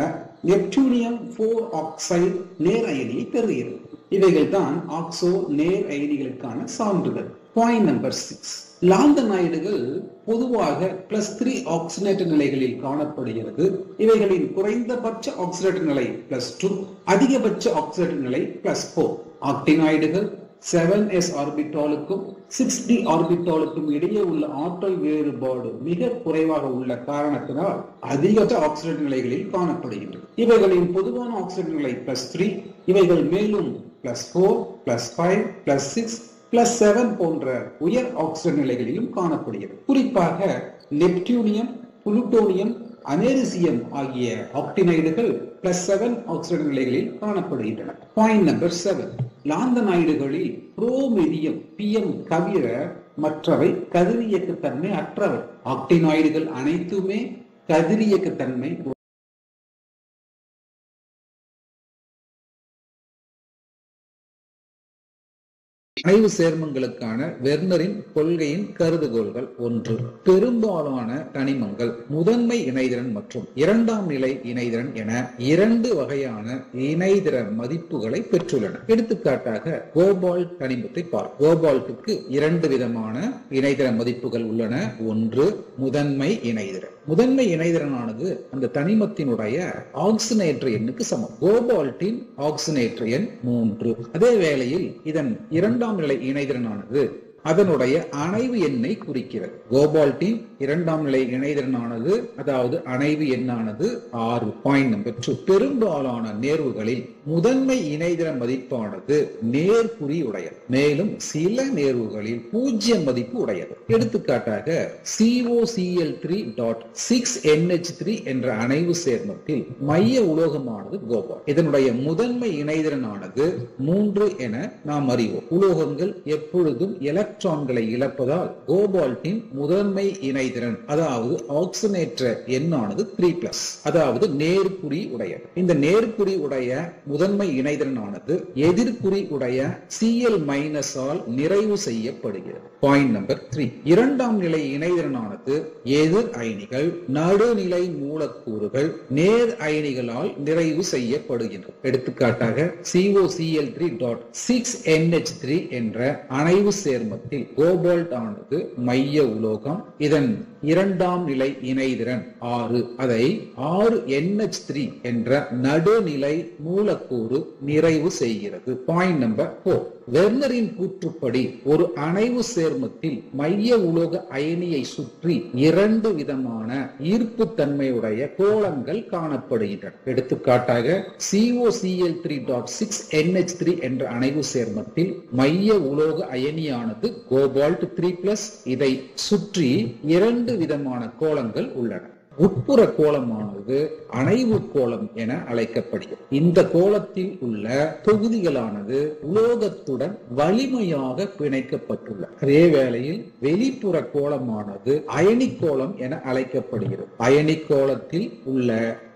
நெப்டியூனியம் 4 ஆக்சைடு நேர் அயனியை தருகிறது. இவைகள் தான் ஆக்சோ நேர் அயனிகளுக்கான சான்றுகள். Point number 6. லாந்தனாய்டுகள் பொதுவாக +3 ஆக்சிஜனேற்ற நிலைகளில் காணப்படுகிறது. இவைகளின் குறைந்தபட்ச ஆக்சிஜனேற்ற நிலை +2, அதிகபட்ச ஆக்சிஜனேற்ற நிலை +4. ஆக்டினாய்டுகள் 7s ஆர்பிட்டாலுக்கும் 6d ஆர்பிட்டாலுக்கும் இடையே உள்ள ஆற்றல் வேறுபாடு மிக குறைவாக உள்ள காரணத்தினால் அதிகபட்ச ஆக்சிஜன் நிலைகளில் காணப்படுகின்றன. இவைகளின் பொதுவான ஆக்சிஜன் நிலை +3. இவைகள் மேலும் +4, +5, +6, +7 போன்ற உயர் ஆக்சிஜன் நிலைகளிலும் காணப்படுகிறது. குறிப்பாக நெப்டியூனியம், புளூட்டோனியம், அனேரிசியம் ஆகிய ஆக்டினைடுகள் +7 ஆக்சிஜன் நிலைகளில் காணப்படுகின்றன. Point number 7. லாந்தனாய்டுகளில் புரோமெதியம் PM தவிர மற்றவை கதிரியக்கத்தன்மை அற்றவை. ஆக்டினாய்டுகள் அனைத்துமே கதிரியக்கத்தன்மை. அணைவு சேர்மங்களுக்கான வெர்னரின் கொள்கையின் கருதுகோள்கள். 1. பெரும்பாலான தனிமங்கள் முதன்மை இணைதிறன் மற்றும் 2ஆம் நிலை இணைதிறன் என 2 வகையான இணைதிற மதிப்புகளை பெற்றுள்ளன. எடுத்துக்காட்டாக கோபால்ட் தனிமத்தை பார்ப்போம். கோபால்ட்டுக்கு 2 விதமான இணைதிற மதிப்புகள் உள்ளன. 1. முதன்மை இணைதிறன். முதன்மை இணைதிறனானது அந்த தனிமத்தினுடைய ஆக்சிஜனேற்ற எண்ணுக்கு சமம். கோபால்ட்டின் ஆக்சிஜனேற்ற எண் 3. அதே வேளையில் இதன் 2ஆம் நிலை இணைதிறனானது அதனுடைய அணைவு எண்ணை குறிக்கிறது. கோபால்டின் இரண்டாம் நிலை இணைதிறனானது அதாவது அணைவு எண்ணானது 6. Point number 2. பெரும்பாலான நேர்வுகளில் முதன்மை இணைதிற மதிப்பானது நேர்குறி உடையது. மேலும் சில நேர்வுகளில் 0 மதிப்பு உடையது. எடுத்துக்காட்டாக COCl3.6NH3 என்ற அணைவு சேர்மத்தில் மைய உலோகமானது கோபால்ட். இதனுடைய முதன்மை இணைதிறனானது 3 என நாம் அறிவோம். உலோகங்கள் எப்பொழுதும் எலக்ட்ரான்களை இழப்பதால் கோபால்ட்டின் முதன்மை இணைதிறன் அதாவது ஆக்சிஜனேற்ற எண்ணானது 3+, அதாவது நேர்குறி உடையது. இந்த நேர்குறி உடைய முதன்மை இணைதிறனானது எதிர்குறி உடைய Cl- ஆல் நிறைவு செய்யப்படுகிறது. Point number 3. இரண்டாம் நிலை இணைதிறனானது எதிர் அயனிகள், நடுநிலை மூலக்கூறுகள், நேர் அயனிகளால் நிறைவு செய்யப்படுகின்றது. எடுத்துக்காட்டாக COCl3.6NH3 என்ற அணைவு சேர்மத்தில் கோபால்ட் ஆனது மைய உலோகம். இதன் இரண்டாம் நிலை இணைதிறன் 6. அதை 6NH3 என்ற நடுநிலை மூலக்கூறு நிறைவு செய்கிறது. Point number 4. வெர்னரின் கூற்றுப்படி ஒரு அணைவு சேர்மத்தில் மைய உலோக அயனியை சுற்றி 2 விதமான ஈர்ப்பு தன்மையுடைய கோளங்கள் காணப்படுகின்றன. எடுத்துக்காட்டாக COCl3.6NH3 என்ற அணைவு சேர்மத்தில் மைய உலோக அயனியானது கோபால்ட் 3+, இதை சுற்றி 2 விதமான கோளங்கள் உள்ளன. உட்புற கோளமானது அணைவு கோளம் என அழைக்கப்படுகிறது. இந்த கோளத்தில் உள்ள தொகுதிகளானது உலோகத்துடன் வலிமையாக பிணைக்கப்பட்டுள்ளன. அதே வேளையில் வெளிப்புற கோளமானது அயனி கோளம் என அழைக்கப்படுகிறது. அயனி கோளத்தில் உள்ள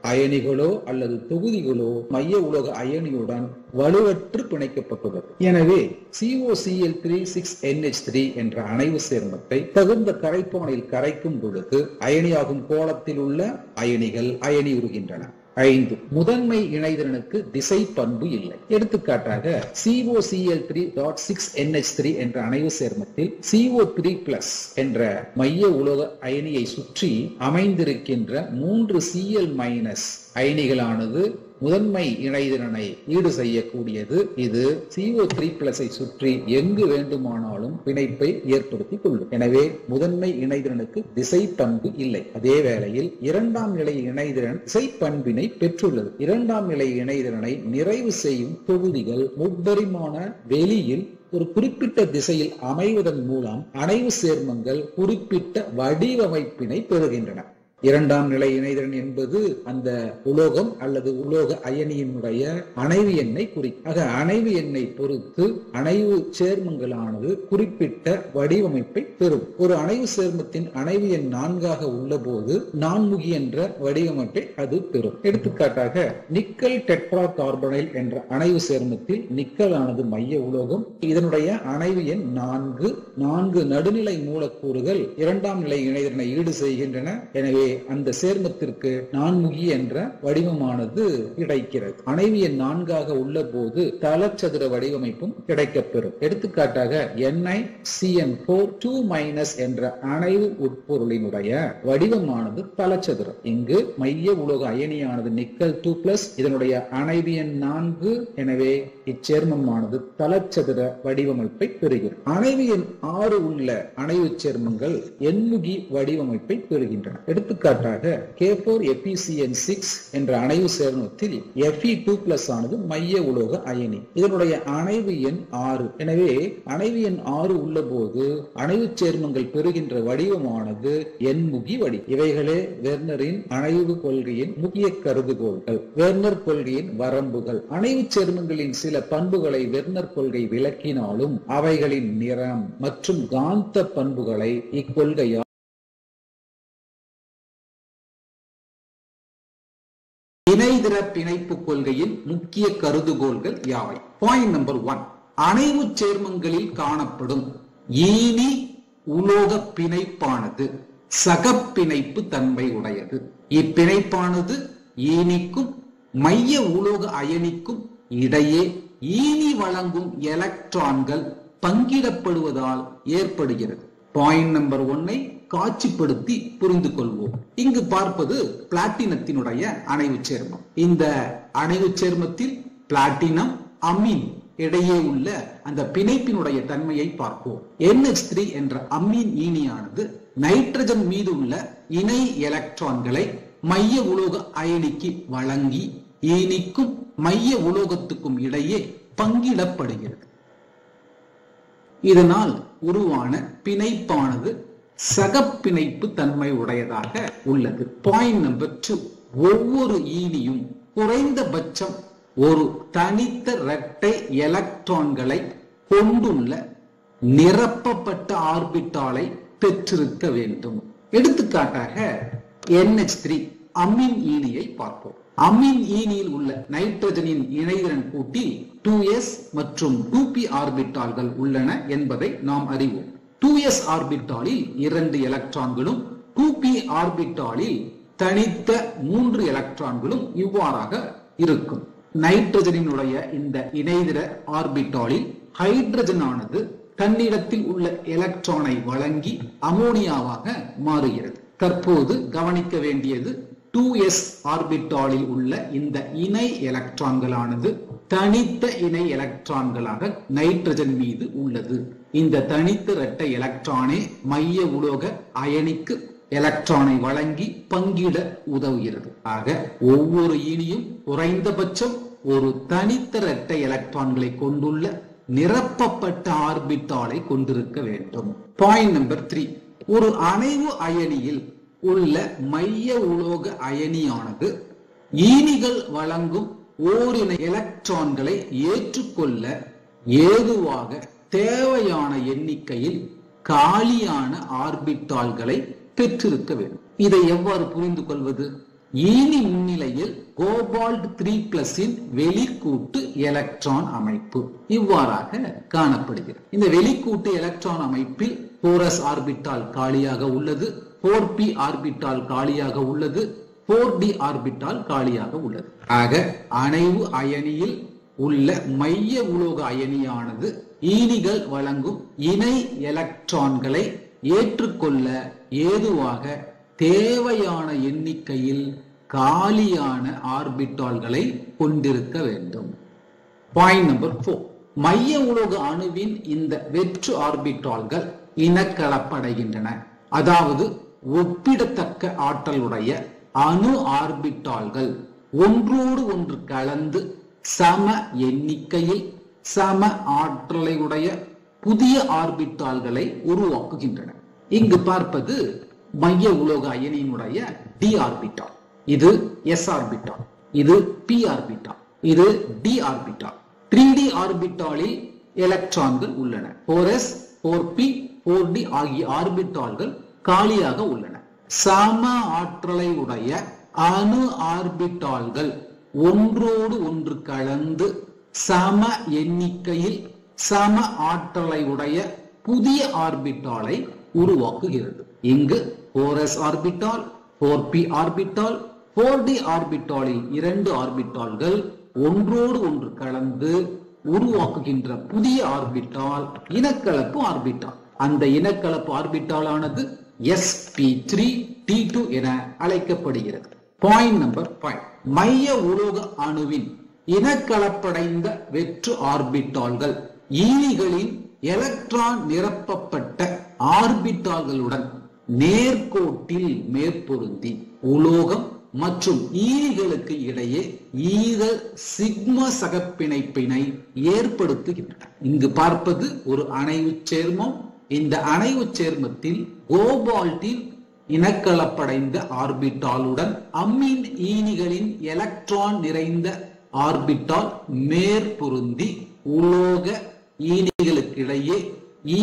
அயனிகளோ அல்லது தொகுதிகளோ மைய உலோக அயனியுடன் வலுவற்று பிணைக்கப்பட்டுள்ளது. எனவே COCl3.6NH3 என்ற அணைவு சேர்மத்தை தகுந்த கரைப்பானில் கரைக்கும் பொழுது அயனியாகும் கோளத்தில் உள்ள அயனிகள் அயனியுறுகின்றன. 5. முதன்மை இணைதிறனுக்கு திசை பண்பு இல்லை. எடுத்துக்காட்டாக COCl3.6NH3 என்ற அணைவு சேர்மத்தில் CO3+ என்ற மைய உலோக அயனியை சுற்றி அமைந்திருக்கின்ற 3 Cl- அயனிகளானது முதன்மை இணைதிறனை ஈடு செய்யக்கூடியது. இது CO3+ சுற்றி எங்கு வேண்டுமானாலும் பிணைப்பை ஏற்படுத்திக் கொள்ளும். எனவே முதன்மை இணைதிறனுக்கு திசை பண்பு இல்லை. அதே வேளையில் இரண்டாம் நிலை இணைதிறன் திசை பண்பினை பெற்றுள்ளது. இரண்டாம் நிலை இணைதிறனை நிறைவு செய்யும் தொகுதிகள் முப்பரிமாண வெளியில் ஒரு குறிப்பிட்ட திசையில் அமைவதன் மூலம் அணைவு சேர்மங்கள் குறிப்பிட்ட வடிவமைப்பினை பெறுகின்றன. இரண்டாம் நிலை இணைதிறன் என்பது அந்த உலோகம் அல்லது உலோக அயனியினுடைய அணைவு எண்ணை குறிக்கும். ஆக அணைவு எண்ணை பொறுத்து அணைவு சேர்மங்களானது குறிப்பிட்ட வடிவமைப்பை பெறும். ஒரு அணைவு சேர்மத்தின் அணைவு எண் 4 உள்ள போது நான்முகி என்ற வடிவமைப்பை அது பெறும். எடுத்துக்காட்டாக நிக்கல் டெட்ரா கார்பனைல் என்ற அணைவு சேர்மத்தில் நிக்கல் ஆனது மைய உலோகம். இதனுடைய அணைவு எண் 4. 4 நடுநிலை மூலக்கூறுகள் இரண்டாம் நிலை இணைதிறனை ஈடு செய்கின்றன. எனவே அந்த சேர்மத்திற்கு நான்முகி என்ற வடிவமானது கிடைக்கிறது. அணைவு எண் 4 உள்ள போது தலச்சதுர வடிவமைப்பும் கிடைக்கப்பெறும். எடுத்துக்காட்டாக NiCN4 என்ற அணைவு உட்பொருளினுடைய வடிவமானது தலச்சதுரம். இங்கு மைய உலோக அயனியானது நிக்கல் 2+, இதனுடைய அணைவு எண் 4. எனவே இச்சேர்மமானது தலச்சதுர வடிவமைப்பை பெறுகிறது. அணைவு எண் 6 உள்ள அணைவு சேர்மங்கள் எண்முகி வடிவமைப்பை பெறுகின்றன. எடுத்துக்காட்டாக K4FeCN6 என்ற அணைவு சேர்மத்தில் Fe2+ ஆனது மைய உலோக அயனி. இதனுடைய அணைவு எண் 6. எனவே அணைவு எண் 6 உள்ள போது அணைவு சேர்மங்கள் பெறுகின்ற வடிவமானது எண்முகி வடிவம். இவைகளே வெர்னரின் அணைவு கொள்கையின் முக்கிய கருதுகோள்கள். வெர்னர் கொள்கையின் வரம்புகள். அணைவு சேர்மங்களின் சில பண்புகளை வெர்னர் கொள்கை விளக்கினாலும் அவைகளின் நிறம் மற்றும் காந்த பண்புகளை இக்கொள்கையால் இணைதிற பிணைப்பு கொள்கையின் முக்கிய கருதுகோள்கள் யாவை? Point number 1. அணைவு சேர்மங்களில் காணப்படும் ஈனி உலோக பிணைப்பானது சகப்பிணைப்பு தன்மை உடையது. இப்பிணைப்பானது ஈனிக்கும் மைய உலோக அயனிக்கும் இடையே ஈனி வழங்கும் எலக்ட்ரான்கள் பங்கிடப்படுவதால் ஏற்படுகிறது. பாயிண்ட் நம்பர் 1 காட்சிப்படுத்தி புரிந்து கொள்வோம். இங்கு பார்ப்பது பிளாட்டினத்தினுடைய அணைவு சேர்மம். இந்த அணைவு சேர்மத்தில் பிளாட்டினம் அமீன் இடையே உள்ள அந்த பிணைப்பினுடைய தன்மையை பார்ப்போம். NH3 என்ற அம்மீன் ஈனியானது நைட்ரஜன் மீது உள்ள இணை எலக்ட்ரான்களை மைய உலோக அயனிக்கு வழங்கி ஈனிக்கும் மைய உலோகத்துக்கும் இடையே பங்கிடப்படுகிறது. இதனால் உருவான பிணைப்பானது சகப்பிணைப்பு தன்மை உடையதாக உள்ளது. பாயிண்ட் நம்பர் 2, ஒவ்வொரு ஈனியும் குறைந்தபட்சம் ஒரு தனித்த இரட்டை எலக்ட்ரான்களை கொண்டுள்ள நிரப்பப்பட்ட ஆர்பிட்டாலை பெற்றிருக்க வேண்டும். எடுத்துக்காட்டாக NH3 அமீன் ஈனியை பார்ப்போம். அமீன் ஈனியில் உள்ள நைட்ரஜனின் இணைதிறன் கூட்டில் 2s மற்றும் 2p ஆர்பிட்டால்கள் உள்ளன என்பதை நாம் அறிவோம். 2s ஆர்பிட்டாலில் 2 எலக்ட்ரான்களும் 2p ஆர்பிட்டாலில் தனித்த 3 எலக்ட்ரான்களும் இவ்வாறாக இருக்கும். நைட்ரஜனினுடைய இந்த இணைதிற ஆர்பிட்டாலில் ஹைட்ரஜன் ஆனது தன்னிடத்தில் உள்ள எலக்ட்ரானை வழங்கி அமோனியாவாக மாறுகிறது. தற்போது கவனிக்க வேண்டியது 2s ஆர்பிட்டாலில் உள்ள இந்த இணை எலக்ட்ரான்களானது தனித்த இணை எலக்ட்ரான்களாக நைட்ரஜன் மீது உள்ளது. இந்த தனித்த இரட்டை எலக்ட்ரானே மைய உலோக அயனிக்கு எலக்ட்ரானை வழங்கி பங்கிட உதவுகிறது. ஆக ஒவ்வொரு ஈனியும் குறைந்தபட்சம் ஒரு தனித்த இரட்டை எலக்ட்ரான்களை கொண்டுள்ள நிரப்பப்பட்ட ஆர்பிட்டாலை கொண்டிருக்க வேண்டும். பாயிண்ட் நம்பர் 3, ஒரு அணைவு அயனியில் உள்ள மைய உலோக அயனியானது ஈனிகள் வழங்கும் ஓரின எலக்ட்ரான்களை ஏற்றுக்கொள்ள ஏதுவாக தேவையான எண்ணிக்கையில் காலியான ஆர்பிட்டால்களை பெற்றிருக்க வேண்டும். இதை எவ்வாறு புரிந்து கொள்வது? ஈனி முன்னிலையில் கோபால்ட் 3+ வெளிக்கூட்டு எலக்ட்ரான் அமைப்பு இவ்வாறாக காணப்படுகிறது. இந்த வெளிக்கூட்டு எலக்ட்ரான் அமைப்பில் 4s ஆர்பிட்டால் காலியாக உள்ளது, 4p ஆர்பிட்டால் காலியாக உள்ளது, 4d ஆர்பிட்டால் காலியாக உள்ளது. ஆக அணைவு அயனியில் உள்ள மைய உலோக அயனியானது ஈனிகள் வழங்கும் இணை எலக்ட்ரான்களை ஏற்றுக்கொள்ள ஏதுவாக தேவையான எண்ணிக்கையில் காலியான ஆர்பிட்டால்களை கொண்டிருக்க வேண்டும். பாயிண்ட் நம்பர் 4, மைய உலோக அணுவின் இந்த வெற்று ஆர்பிட்டால்கள் இனக்கலப்படைகின்றன. அதாவது ஒப்பிடத்தக்க ஆற்றலுடைய அணு ஆர்பிட்டால்கள் ஒன்றோடு ஒன்று கலந்து சம எண்ணிக்கையில் சம ஆற்றலை உடைய புதிய ஆர்பிட்டால்களை உருவாக்குகின்றன. இங்கு பார்ப்பது மைய உலோக அயனியினுடைய d ஆர்பிட்டால், இது s ஆர்பிட்டால், இது p ஆர்பிட்டால், இது d ஆர்பிட்டால். 3d ஆர்பிட்டாலில் எலக்ட்ரான்கள் உள்ளன. 4s, 4p, 4d ஆகிய ஆர்பிட்டால்கள் காலியாக உள்ளன. சம ஆற்றலை உடைய அணு ஆர்பிட்டால்கள் ஒன்றோடு ஒன்று கலந்து சம எண்ணிக்கையில் சம ஆற்றலை உடைய புதிய ஆர்பிட்டாலை உருவாக்குகிறது. இங்கு 4s orbital, 4p orbital, 4d ஆர்பிட்டாலில் 2 ஆர்பிட்டால்கள் ஒன்றோடு ஒன்று கலந்து உருவாக்குகின்ற புதிய ஆர்பிட்டால் இனக்கலப்பு ஆர்பிட்டால். அந்த இனக்கலப்பு ஆர்பிட்டால் ஆனது sp3t2 என அழைக்கப்படுகிறது. பாயிண்ட் நம்பர் 5, மைய உலோக அணுவின் இனக்கலப்படைந்த வெற்று ஆர்பிட்டால்கள் ஈனிகளின் எலக்ட்ரான் நிரப்பப்பட்ட ஆர்பிட்டால்களுடன் நேர்கோட்டில் மேற்பொருந்தி உலோகம் மற்றும் ஈனிகளுக்கு இடையே ஈதல் சிக்மா சகப்பிணைப்பினை ஏற்படுத்துகின்றன. இங்கு பார்ப்பது ஒரு அணைவு சேர்மம். இந்த அணைவு சேர்மத்தில் கோபால்ட்டின் இனக்கலப்படைந்த ஆர்பிட்டாலுடன் அம்மீன் ஈனிகளின் எலக்ட்ரான் நிறைந்த ஆர்பிட்டால் மேற்பொருந்தி உலோக ஈனிகளுக்கிடையே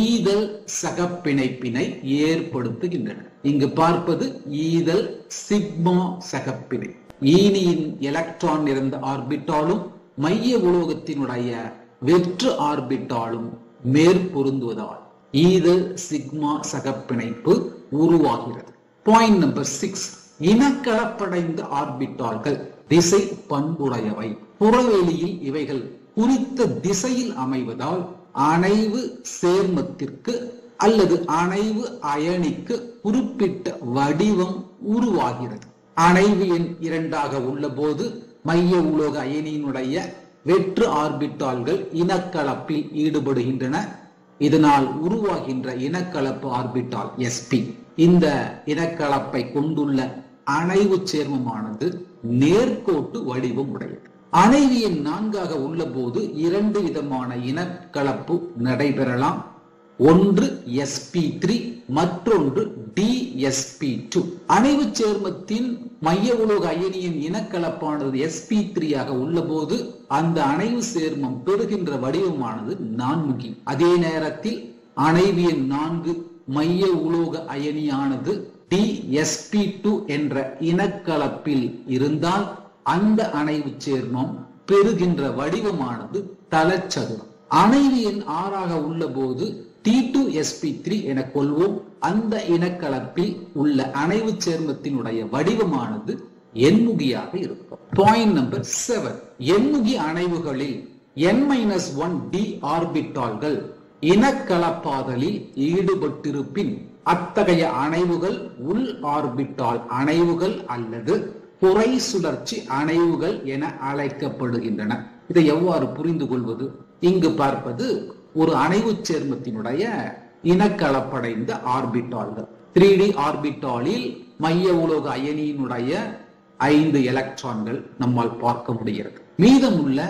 ஈதல் சகப்பிணைப்பினை ஏற்படுத்துகின்றன. இங்கு பார்ப்பது ஈதல் சிக்மா சகப்பிணை. ஈனியின் எலக்ட்ரான் நிறைந்த ஆர்பிட்டாலும் மைய உலோகத்தினுடைய வெற்று ஆர்பிட்டாலும் மேற்பொருந்துவதால் ஈதல் சிக்மா சகப்பிணைப்பு உருவாகிறது. பாயிண்ட் நம்பர் 6, இனக்கலப்படைந்த ஆர்பிட்டால்கள் திசை பண்புடையவை. புறவெளியில் இவைகள் குறித்த திசையில் அமைவதால் அணைவு சேர்மத்திற்கு அல்லது அணைவு அயனிக்கு குறிப்பிட்ட வடிவம் உருவாகிறது. அணைவு எண் 2 உள்ள போது மைய உலோக அயனியினுடைய வெற்று ஆர்பிட்டால்கள் இனக்கலப்பில் ஈடுபடுகின்றன. இதனால் உருவாகின்ற இனக்கலப்பு ஆர்பிட்டால் sp. இந்த இனக்கலப்பை கொண்டுள்ள அணைவு சேர்மமானது நேர்கோட்டு வடிவம் உடையது. அணைவு எண் 4 உள்ள போது 2 விதமான இனக்கலப்பு நடைபெறலாம். ஒன்று sp3, மற்றொன்று dsp2. அணைவு சேர்மத்தின் மைய உலோக அயனியின் இனக்கலப்பானது sp3 உள்ள போது அந்த அணைவு சேர்மம் பெறுகின்ற வடிவமானது நான்முகி. அதே நேரத்தில் அணைவு எண் 4 மைய உலோக அயனியானது dsp2 என்ற இனக்கலப்பில் இருந்தால் அந்த அணைவு சேர்மம் பெறுகின்ற வடிவமானது தலச்சதுரம். அணைவு எண் 6 உள்ள போது T2sp3 என கொள்வோம். அந்த இனக்கலப்பில் உள்ள அணைவு சேர்மத்தினுடைய வடிவமானது எண்முகியாக இருக்கும். Point number 7. எண்முகி அணைவுகளில் n-1d ஆர்பிட்டால்கள் இனக்கலப்பாதலில் ஈடுபட்டிருப்பின் அத்தகைய அணைவுகள் உள் ஆர்பிட்டால் அணைவுகள் அல்லது புரை சுழற்சி அணைவுகள் என அழைக்கப்படுகின்றன. இதை எவ்வாறு புரிந்து கொள்வது? இங்கு பார்ப்பது ஒரு அணைவு சேர்மத்தினுடைய இனக்கலப்படைந்த ஆர்பிட்டால்கள். 3D ஆர்பிட்டாலில் மைய உலோக அயனியினுடைய 5 எலக்ட்ரான்கள் நம்மால் பார்க்க முடிகிறது. மீதமுள்ள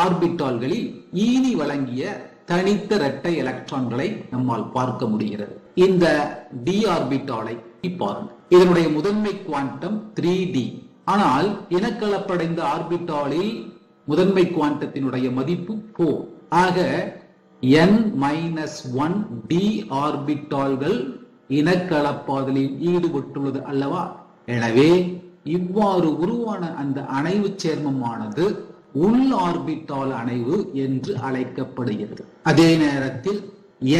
ஆர்பிட்டால்களில் ஈனி வழங்கிய தனித்த இரட்டை எலக்ட்ரான்களை நம்மால் பார்க்க முடிகிறது. இந்த d ஆர்பிட்டாலை பாருங்க. இதனுடைய முதன்மை குவாண்டம் 3d. ஆனால் இனக்கலப்படைந்த ஆர்பிட்டாலில் முதன்மை குவாண்டத்தினுடைய மதிப்பு 4. ஆக n-1d ஆர்பிட்டால்கள் இனக்கலப்பாதலில் ஈடுபட்டுள்ளது அல்லவா? எனவே இவ்வாறு உருவான அந்த அணைவு சேர்மமானது உள் ஆர்பிட்டால் அணைவு என்று அழைக்கப்படுகிறது. அதே நேரத்தில்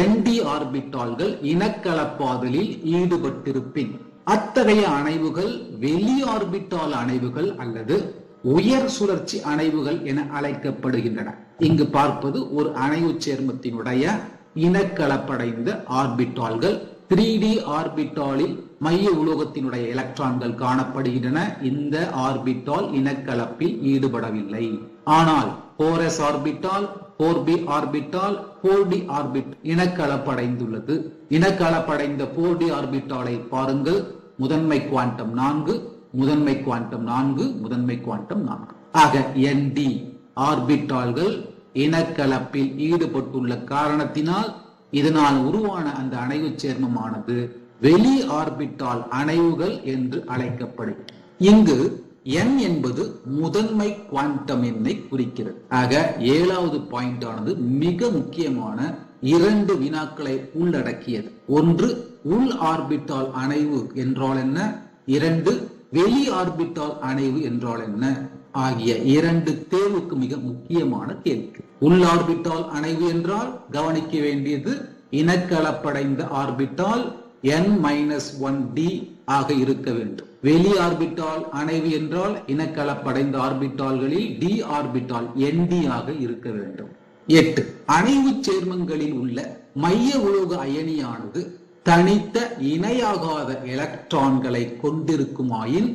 nd ஆர்பிட்டால்கள் இனக்கலப்பாதலில் ஈடுபட்டிருப்பின் அத்தகைய அணைவுகள் வெளி ஆர்பிட்டால் அணைவுகள் அல்லது உயர் சுழற்சி அணைவுகள் என அழைக்கப்படுகின்றன. இங்கு பார்ப்பது ஒரு அணைவு சேர்மத்தினுடைய இனக்கலப்படைந்த ஆர்பிட்டால்கள். 3D ஆர்பிட்டாலில் மைய உலோகத்தினுடைய எலக்ட்ரான்கள் காணப்படுகின்றன. இந்த ஆர்பிட்டால் இனக்கலப்பில் ஈடுபடவில்லை. ஆனால் 4s orbital, 4b orbital, 4d orbital இனக்கலப்படைந்துள்ளது. இனக்கலப்படைந்த 4d ஆர்பிட்டாலை பாருங்கள். முதன்மை குவாண்டம் 4, முதன்மை குவாண்டம் 4, முதன்மை குவாண்டம் 4. ஆக nd ஆர்பிட்டால்கள் இனக்கலப்பில் ஈடுபட்டுள்ள காரணத்தினால் இதனால் உருவான அந்த அணைவு சேர்மமானது வெளி ஆர்பிட்டால் அணைவுகள் என்று அழைக்கப்படுகிறது. இங்கு n என்பது முதன்மை குவாண்டம் எண்ணை குறிக்கிறது. ஆக 7வது பாயிண்ட் ஆனது மிக முக்கியமான 2 வினாக்களை உள்ளடக்கியது. ஒன்று, உள் ஆர்பிட்டால் அணைவு என்றால் என்ன? 2, வெளி ஆர்பிட்டால் அணைவு என்றால் என்ன? ஆகிய 2 தேர்வுக்கு மிக முக்கியமான கேள்வி. உள் ஆர்பிட்டால் அணைவு என்றால் கவனிக்க வேண்டியது இனக்கலப்படைந்த ஆர்பிட்டால் n-1d ஆக இருக்க வேண்டும். வெளி ஆர்பிட்டால் அணைவு என்றால் இனக்கலப்படைந்த ஆர்பிட்டால்களில் d ஆர்பிட்டால் nd ஆக இருக்க வேண்டும். 8. அணைவு சேர்மங்களில் உள்ள மைய உலோக அயனியானது தனித்த இணையாகாத எலக்ட்ரான்களை கொண்டிருக்குமாயின்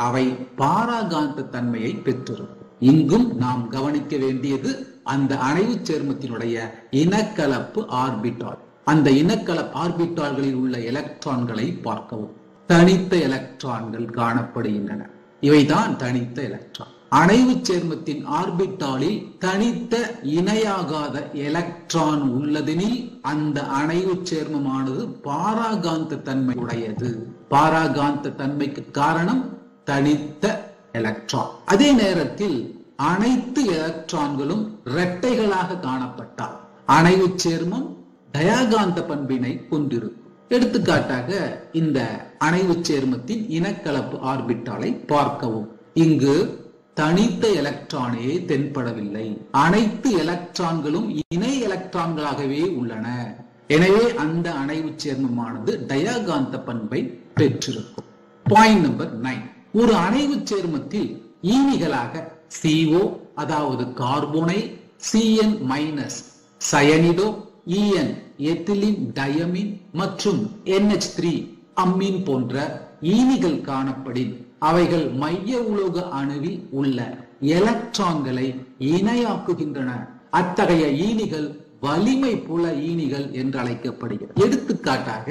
அவை பாராகாந்த தன்மையை பெற்றிருக்கும். இங்கும் நாம் கவனிக்க வேண்டியது அந்த அணைவு சேர்மத்தினுடைய இனக்கலப்பு ஆர்பிட்டால். அந்த இனக்கலப்பு ஆர்பிட்டால்களில் உள்ள எலக்ட்ரான்களை பார்க்கவும். தனித்த எலக்ட்ரான்கள் காணப்படுகின்றன. இவைதான் தனித்த எலக்ட்ரான். அணைவு சேர்மத்தின் ஆர்பிட்டாலில் தனித்த இணையாகாத எலக்ட்ரான் உள்ளதெனில் அந்த அணைவு சேர்மமானது பாராகாந்த தன்மை உடையது. பாராகாந்த தன்மைக்கு காரணம் தனித்த எலக்ட்ரான். அதே நேரத்தில் அனைத்து எலக்ட்ரான்களும் இரட்டைகளாக காணப்பட்டால் அணைவு சேர்மம் டயாகாந்த பண்பினை கொண்டிருக்கும். எடுத்துக்காட்டாக இந்த அணைவு சேர்மத்தின் இனக்கலப்பு ஆர்பிட்டாலை பார்க்கவும். இங்கு தனித்த எலக்ட்ரானே தென்படவில்லை. அனைத்து எலக்ட்ரான்களும் இணை எலக்ட்ரான்களாகவே உள்ளன. எனவே அந்த அணைவு சேர்மமானது டயாகாந்த பண்பை பெற்றிருக்கும். Point number 9. ஒரு அணைவு சேர்மத்தில் ஈனிகளாக CO அதாவது carbonyl, CN- cyanido, EN ethylene diamine மற்றும் NH3 அம்மீன் போன்ற ஈனிகள் காணப்படின் அவைகள் மைய உலோக அணுவில் உள்ள எலக்ட்ரான்களை இணையாக்குகின்றன. அத்தகைய ஈனிகள் வலிமை புல ஈனிகள் என்று அழைக்கப்படுகிறது. எடுத்துக்காட்டாக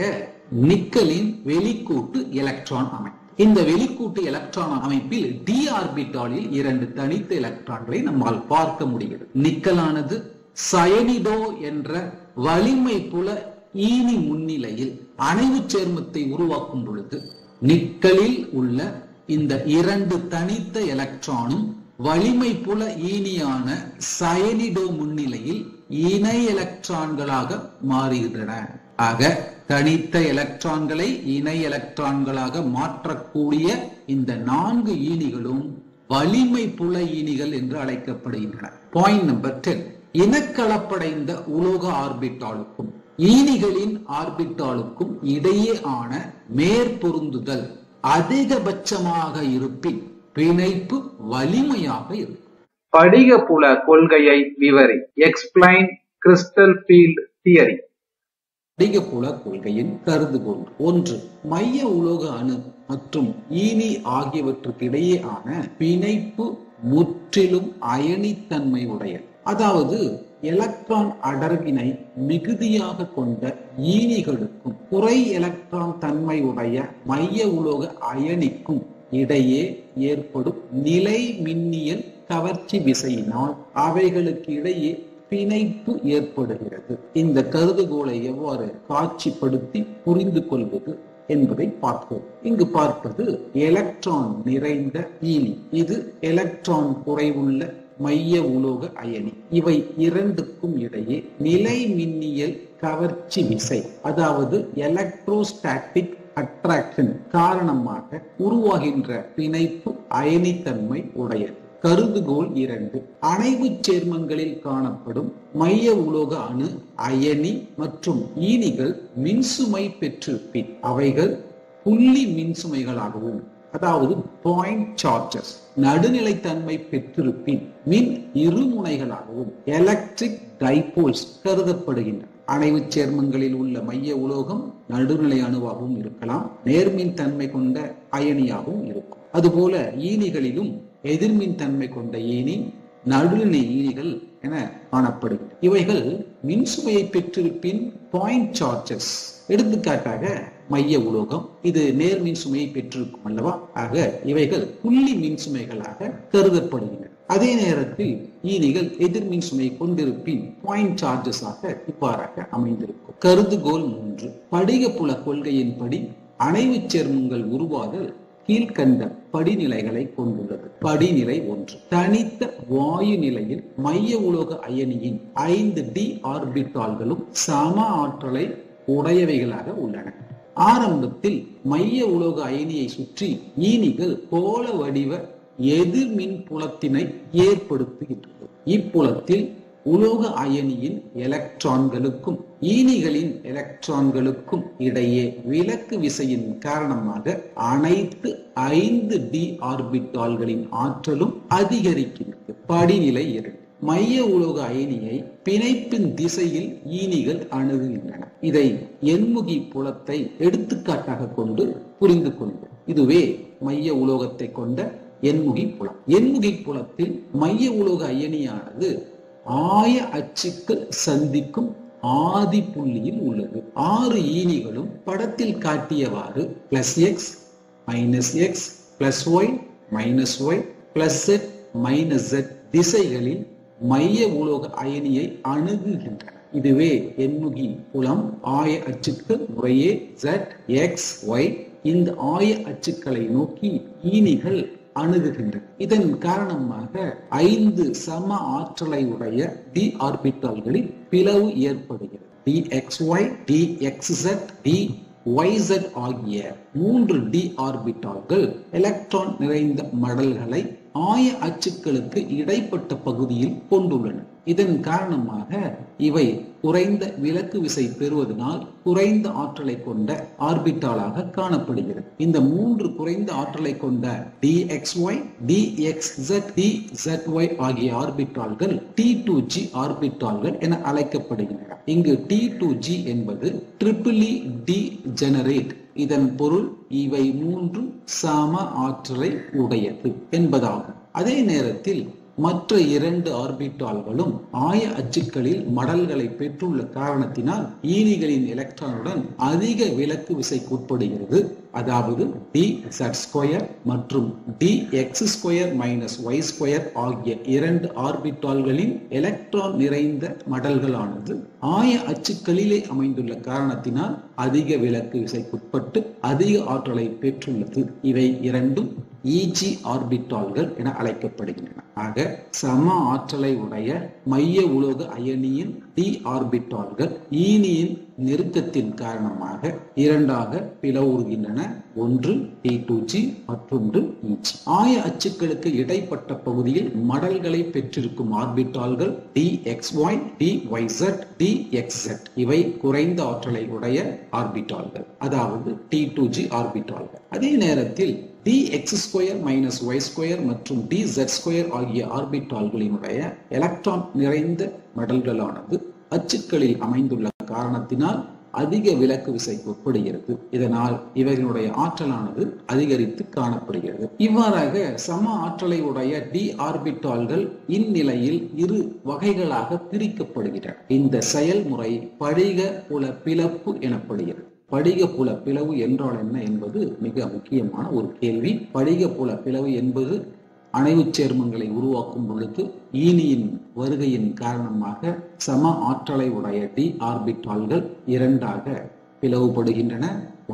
நிக்கலின் வெளிக்கூட்டு எலக்ட்ரான் அமைப்பு. இந்த வெளிக்கூட்டு எலக்ட்ரான் அமைப்பில் டி ஆர்பிட்டாலில் 2 தனித்த எலக்ட்ரான்களை நம்மால் பார்க்க முடிகிறது. நிக்கலானது சயனிடோ என்ற வலிமை புல ஈனி முன்னிலையில் அணைவு சேர்மத்தை உருவாக்கும் பொழுது நிக்கலில் உள்ள இந்த 2 தனித்த எலக்ட்ரானும் வலிமை புல ஈனியான சயனிடோ முன்னிலையில் இணை எலக்ட்ரான்களாக மாறுகின்றன. ஆக தனித்த எலக்ட்ரான்களை இணை எலக்ட்ரான்களாக மாற்றக்கூடிய இந்த 4 ஈனிகளும் வலிமை புல ஈனிகள் என்று அழைக்கப்படுகின்றன. Point number 10. இனக்கலப்படைந்த உலோக ஆர்பிட்டாலுக்கும் ஈனிகளின் ஆர்பிட்டாலுக்கும் இடையே ஆன மேற்பொருந்துதல் அதிகபட்சமாக இருப்பின் பிணைப்பு வலிமையாக இருக்கும். படிக புல கொள்கையை விவரி. Explain crystal field theory. படிக புல கொள்கையின் கருதுகோள். 1. மைய உலோக அணு மற்றும் ஈனி ஆகியவற்றுக்கு இடையே ஆன பிணைப்பு முற்றிலும் அயனித்தன்மை உடையது. அதாவது எலக்ட்ரான் அடர்வினை மிகுதியாக கொண்ட ஈனிகளுக்கும் குறை எலக்ட்ரான் தன்மை உடைய மைய உலோக அயனிக்கும் இடையே ஏற்படும் நிலை மின்னியல் கவர்ச்சி விசையினால் அவைகளுக்கு இடையே பிணைப்பு ஏற்படுகிறது. இந்த கருதுகோளை எவ்வாறு காட்சிப்படுத்தி புரிந்து கொள்வது என்பதை பார்ப்போம். இங்கு பார்ப்பது எலக்ட்ரான் நிறைந்த ஈனி. இது எலக்ட்ரான் குறைவுள்ள மைய உலோக அயனி. இவை இரண்டுக்கும் இடையே நிலை மின்னியல் கவர்ச்சி விசை, அதாவது எலக்ட்ரோஸ்டாட்டிக் அட்ராக்ஷன் காரணமாக உருவாகின்ற பிணைப்பு அயனித்தன்மை உடையது. கருதுகோள் 2. அணைவு சேர்மங்களில் காணப்படும் மைய உலோக அணு அயனி மற்றும் ஈனிகள் மின்சுமை பெற்றிருப்பின் அவைகள் புள்ளி மின்சுமைகளாகவும், அதாவது பாயிண்ட் சார்ஜஸ், நடுநிலைத்தன்மை பெற்றிருப்பின் மின் இருமுனைகளாகவும் எலக்ட்ரிக் டைபோல்ஸ் கருதப்படுகின்றன. அணைவு சேர்மங்களில் உள்ள மைய உலோகம் நடுநிலை அணுவாகவும் இருக்கலாம், நேர்மின் தன்மை கொண்ட அயனியாகவும் இருக்கும். அதுபோல ஈனிகளிலும் எதிர்மின் தன்மை கொண்ட ஈனி, நடுநிலை ஈனிகள் என காணப்படுகின்றன. இவைகள் மின்சுமையை பெற்றிருப்பின் பாயிண்ட் சார்ஜஸ். எடுத்துக்காட்டாக மைய உலோகம் இது நேர்மின் சுமையை பெற்றிருக்கும் அல்லவா? ஆக இவைகள் புள்ளி மின்சுமைகளாக கருதப்படுகின்றன. அதே நேரத்தில் ஈனிகள் எதிர்மின் சுமையை கொண்டிருப்பின் பாயிண்ட் சார்ஜஸ் ஆக இவ்வாறாக அமைந்திருக்கும். கருதுகோள் 3. படிக புல கொள்கையின்படி அணைவு சேர்மங்கள் உருவாதல் கீழ்கண்ட படிநிலைகளை கொண்டுள்ளது. படிநிலை 1. தனித்த வாயு நிலையில் மைய உலோக அயனியின் 5 டி ஆர்பிட்டால்களும் சம ஆற்றலை உடையவைகளாக உள்ளன. ஆரம்பத்தில் மைய உலோக அயனியை சுற்றி ஈனிகள் கோள வடிவ எதிர்மின் புலத்தினை ஏற்படுத்துகின்றது. இப்புலத்தில் உலோக அயனியின் எலக்ட்ரான்களுக்கும் ஈனிகளின் எலக்ட்ரான்களுக்கும் இடையே விலக்கு விசையின் காரணமாக அனைத்து 5 டி ஆர்பிட்டால்களின் ஆற்றலும் அதிகரிக்கிறது. படிநிலை 2. மைய உலோக அயனியை பிணைப்பின் திசையில் ஈனிகள் அணுகுகின்றன. இதை எண்முகி புலத்தை எடுத்துக்காட்டாக கொண்டு புரிந்து கொள்வோம். இதுவே மைய உலோகத்தை கொண்ட எண்முகி புலம். எண்முகி புலத்தில் மைய உலோக அயனியானது ஆய அச்சுக்கள் சந்திக்கும் ஆதி புள்ளியில் உள்ளது. 6 ஈனிகளும் படத்தில் காட்டியவாறு +x, -x, +y, -y, +z, -z திசைகளில் மைய உலோக அயனியை அணுகுகின்றன. இதுவே எண்முகி புலம். ஆய அச்சுக்கள் முறையே z, x, y. இந்த ஆய அச்சுக்களை நோக்கி ஈனிகள் அணுகுகின்றன. இதன் காரணமாக 5 சம ஆற்றலை உடைய டி ஆர்பிட்டால்களில் பிளவு ஏற்படுகிறது. dxy, dxz, dyz ஆகிய 3 டி ஆர்பிட்டால்கள் எலக்ட்ரான் நிறைந்த மடல்களை ஆய அச்சுக்களுக்கு இடைப்பட்ட பகுதியில் கொண்டுள்ளன. இதன் காரணமாக இவை குறைந்த விலக்கு விசை பெறுவதனால் குறைந்த ஆற்றலை கொண்ட ஆர்பிட்டாலாக காணப்படுகிறது. இந்த 3 குறைந்த ஆற்றலை கொண்ட dxy, dxz, dzy ஆகிய ஆர்பிட்டால்கள் T2g ஆர்பிட்டால்கள் என அழைக்கப்படுகின்றன. இங்கு T2g என்பது ட்ரிபிள் டிஜெனரேட். இதன் பொருள் இவை 3 சம ஆற்றலை உடையது என்பதாகும். அதே நேரத்தில் மற்ற 2 ஆர்பிட்டால்களும் ஆய அச்சுக்களில் மடல்களை பெற்றுள்ள காரணத்தினால் ஈனிகளின் எலக்ட்ரானுடன் அதிக விலக்கு விசைக்கு உட்படுகிறது. அதாவது dz² மற்றும் dx² - y² ஆகிய 2 ஆர்பிட்டால்களின் எலக்ட்ரான் நிறைந்த மடல்களானது ஆய அச்சுக்களிலே அமைந்துள்ள காரணத்தினால் அதிக விலக்கு விசைக்குட்பட்டு அதிக ஆற்றலை பெற்றுள்ளது. இவை இரண்டும் EG ஆர்பிட்டால்கள் என அழைக்கப்படுகின்றன. ஆக சம ஆற்றலை உடைய மைய உலோக அயனியின் d ஆர்பிட்டால்கள் ஈனியின் நெருக்கத்தின் காரணமாக இரண்டாக பிளவுறுகின்றன. ஒன்று T2G மற்றொன்று EG. ஆய அச்சுக்களுக்கு இடைப்பட்ட பகுதியில் மடல்களை பெற்றிருக்கும் ஆர்பிட்டால்கள் dxy, dyz, dxz. இவை குறைந்த ஆற்றலை உடைய ஆர்பிட்டால்கள், அதாவது T2G ஆர்பிட்டால்கள். அதே நேரத்தில் dx² - y² மற்றும் dz² ஆகிய ஆர்பிட்டால்களினுடைய எலக்ட்ரான் நிறைந்த மடல்களானது அச்சுக்களில் அமைந்துள்ள காரணத்தினால் அதிக விலக்கு விசைக்கு உட்படுகிறது. இதனால் இவைகளுடைய ஆற்றலானது அதிகரித்து காணப்படுகிறது. இவ்வாறாக சம ஆற்றலை உடைய d ஆர்பிட்டால்கள் இந்நிலையில் 2 வகைகளாக பிரிக்கப்படுகின்றன. இந்த செயல்முறை படிக புல பிளப்பு எனப்படுகிறது. படிக புல பிளவு என்றால் என்ன என்பது மிக முக்கியமான ஒரு கேள்வி. படிக புல பிளவு என்பது அணைவு சேர்மங்களை உருவாக்கும் பொழுது ஈனியின் வருகையின் காரணமாக சம ஆற்றலை உடைய d ஆர்பிட்டால்கள் இரண்டாக பிளவுபடுகின்றன.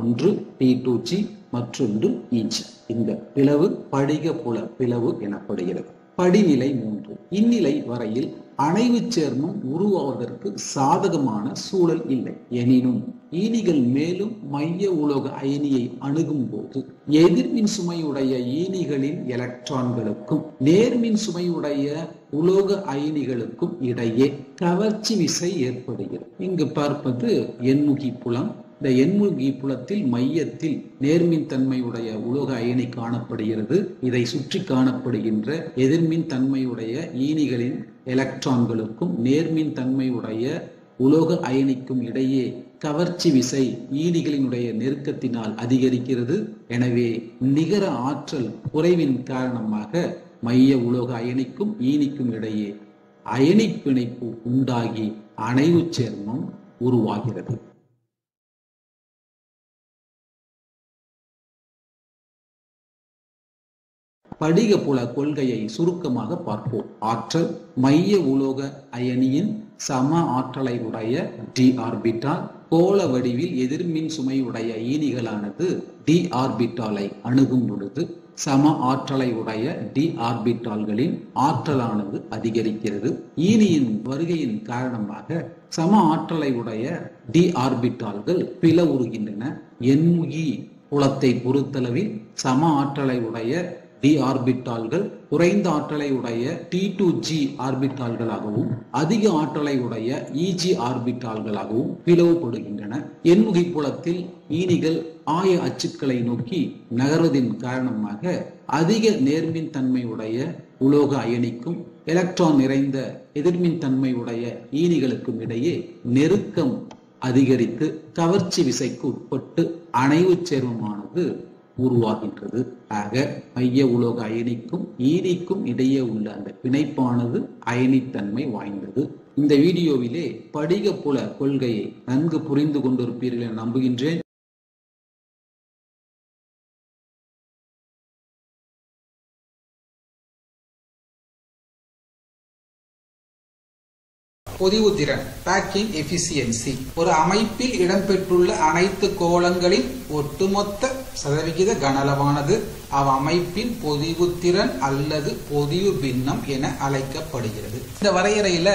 ஒன்று T2G மற்றொன்று EG. இந்த பிளவு படிக புல பிளவு எனப்படுகிறது. படிநிலை 3. இந்நிலை வரையில் அணைவு சேர்மம் உருவாவதற்கு சாதகமான சூழல் இல்லை. எனினும் ஈனிகள் மேலும் மைய உலோக அயனியை அணுகும் போது எதிர்மின் சுமையுடைய ஈனிகளின் எலக்ட்ரான்களுக்கும் நேர்மின் சுமையுடைய உலோக அயனிகளுக்கும் இடையே கவர்ச்சி விசை ஏற்படுகிறது. இங்கு பார்ப்பது எண்முகி புலம். இந்த எண்முகி புலத்தில் மையத்தில் நேர்மின் தன்மையுடைய உலோக அயனி காணப்படுகிறது. இதை சுற்றி காணப்படுகின்ற எதிர்மின் தன்மையுடைய ஈனிகளின் எலக்ட்ரான்களுக்கும் நேர்மின் தன்மையுடைய உலோக அயனிக்கும் இடையே கவர்ச்சி விசை ஈனிகளினுடைய நெருக்கத்தினால் அதிகரிக்கிறது. எனவே நிகர ஆற்றல் குறைவின் காரணமாக மைய உலோக அயனிக்கும் ஈனிக்கும் இடையே அயனி பிணைப்பு உண்டாகி அணைவு சேர்மம் உருவாகிறது. படிக புல கொள்கையை சுருக்கமாக பார்ப்போம். ஆற்றல் மைய உலோக அயனியின் சம ஆற்றலை உடைய d ஆர்பிட்டால் கோள வடிவில் எதிர்மின் சுமையுடைய ஈனிகளானது d ஆர்பிட்டாலை அணுகும் பொழுது சம ஆற்றலை உடைய d ஆர்பிட்டால்களின் ஆற்றலானது அதிகரிக்கிறது. ஈனியின் வருகையின் காரணமாக சம ஆற்றலை உடைய d ஆர்பிட்டால்கள் பிளவுறுகின்றன. எண்முகி புலத்தை பொறுத்தளவில் சம ஆற்றலை உடைய d ஆர்பிட்டால்கள் குறைந்த ஆற்றலை உடைய T2G ஆர்பிட்டால்களாகவும் அதிக ஆற்றலை உடைய EG ஆர்பிட்டால்களாகவும் பிளவுபடுகின்றன. எண்முகி புலத்தில் ஈனிகள் ஆய அச்சுக்களை நோக்கி நகர்வதின் காரணமாக அதிக நேர்மின் தன்மையுடைய உலோக அயனிக்கும் எலக்ட்ரான் நிறைந்த எதிர்மின் தன்மையுடைய ஈனிகளுக்கும் இடையே நெருக்கம் அதிகரித்து கவர்ச்சி விசைக்கு உட்பட்டு அணைவு சேர்மமானது உருவாகின்றது. ஆக மைய உலோக அயனிக்கும் ஈனிக்கும் இடையே உள்ள அந்த பிணைப்பானது அயனித்தன்மை வாய்ந்தது. இந்த வீடியோவிலே படிக புல கொள்கையை நன்கு புரிந்து கொண்டிருப்பீர்கள் என நம்புகின்றேன். பொதிவுத்திறன் பேக்கிங் எஃபிசியன்சி ஒரு அமைப்பில் இடம்பெற்றுள்ள அனைத்து கோளங்களின் ஒட்டுமொத்த சதவிகித கனளவானது அவ்வமைப்பின் பொதிவுத்திறன் அல்லது பொதிவு பின்னம் என அழைக்கப்படுகிறது. இந்த வரையறையில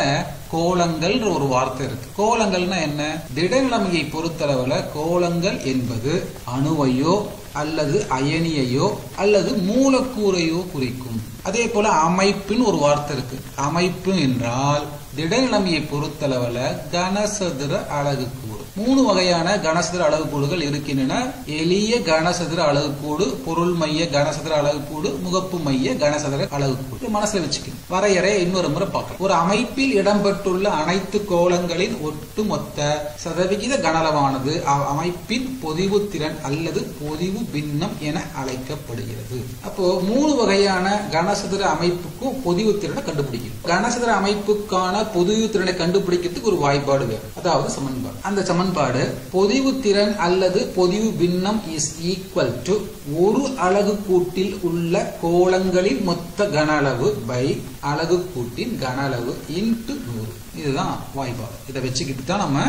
கோளங்கள் ஒரு வார்த்தை இருக்கு. கோளங்கள்னா என்ன? திடநிலைமையை பொறுத்தளவுல கோளங்கள் என்பது அணுவையோ அல்லது அயனியையோ அல்லது மூலக்கூறையோ குறிக்கும். அதே போல அமைப்பின் ஒரு வார்த்தை இருக்கு. அமைப்பு என்றால் திடநிலைமையை பொறுத்தளவுல கனசதுர அலகு கூறு. 3 வகையான கனசதுர அலகுக்கூடுகள் இருக்கின்றன. எளிய கனசதுர அலகுக்கூடு, பொருள் மைய கனசதுர அலகுக்கூடு, முகப்பு மைய கனசதுர அலகுக்கூடு. மனசுல வச்சுக்கணும். வரையறை இன்னொரு முறை பார்க்கலாம். ஒரு அமைப்பில் இடம்பெற்றுள்ள அனைத்து கோளங்களின் ஒட்டுமொத்த சதவிகித கனளவானது அமைப்பின் பொதிவு திறன் அல்லது பொதிவு பின்னம் என அழைக்கப்படுகிறது. அப்போ 3 வகையான கனசதுர அமைப்புக்கும் பொதிவு திறனை கண்டுபிடிக்கும். கனசதுர அமைப்புக்கான பொதிவு திறனை கண்டுபிடிக்கிறதுக்கு ஒரு வாய்ப்பாடு வேணும், அதாவது சமன்பாடு. அந்த சமன்பாடு பொதிவு திறன் அல்லது பொதிவு பின்னம் இஸ் ஈக்குவல் டு ஒரு அலகு கூட்டில் உள்ள கோளங்களின் மொத்த கன அளவு பை அலகு கூட்டின் கன அளவு இன்டு 100. இதுதான் வாய்ப்பாடு. இதை வச்சுக்கிட்டு தான் நம்ம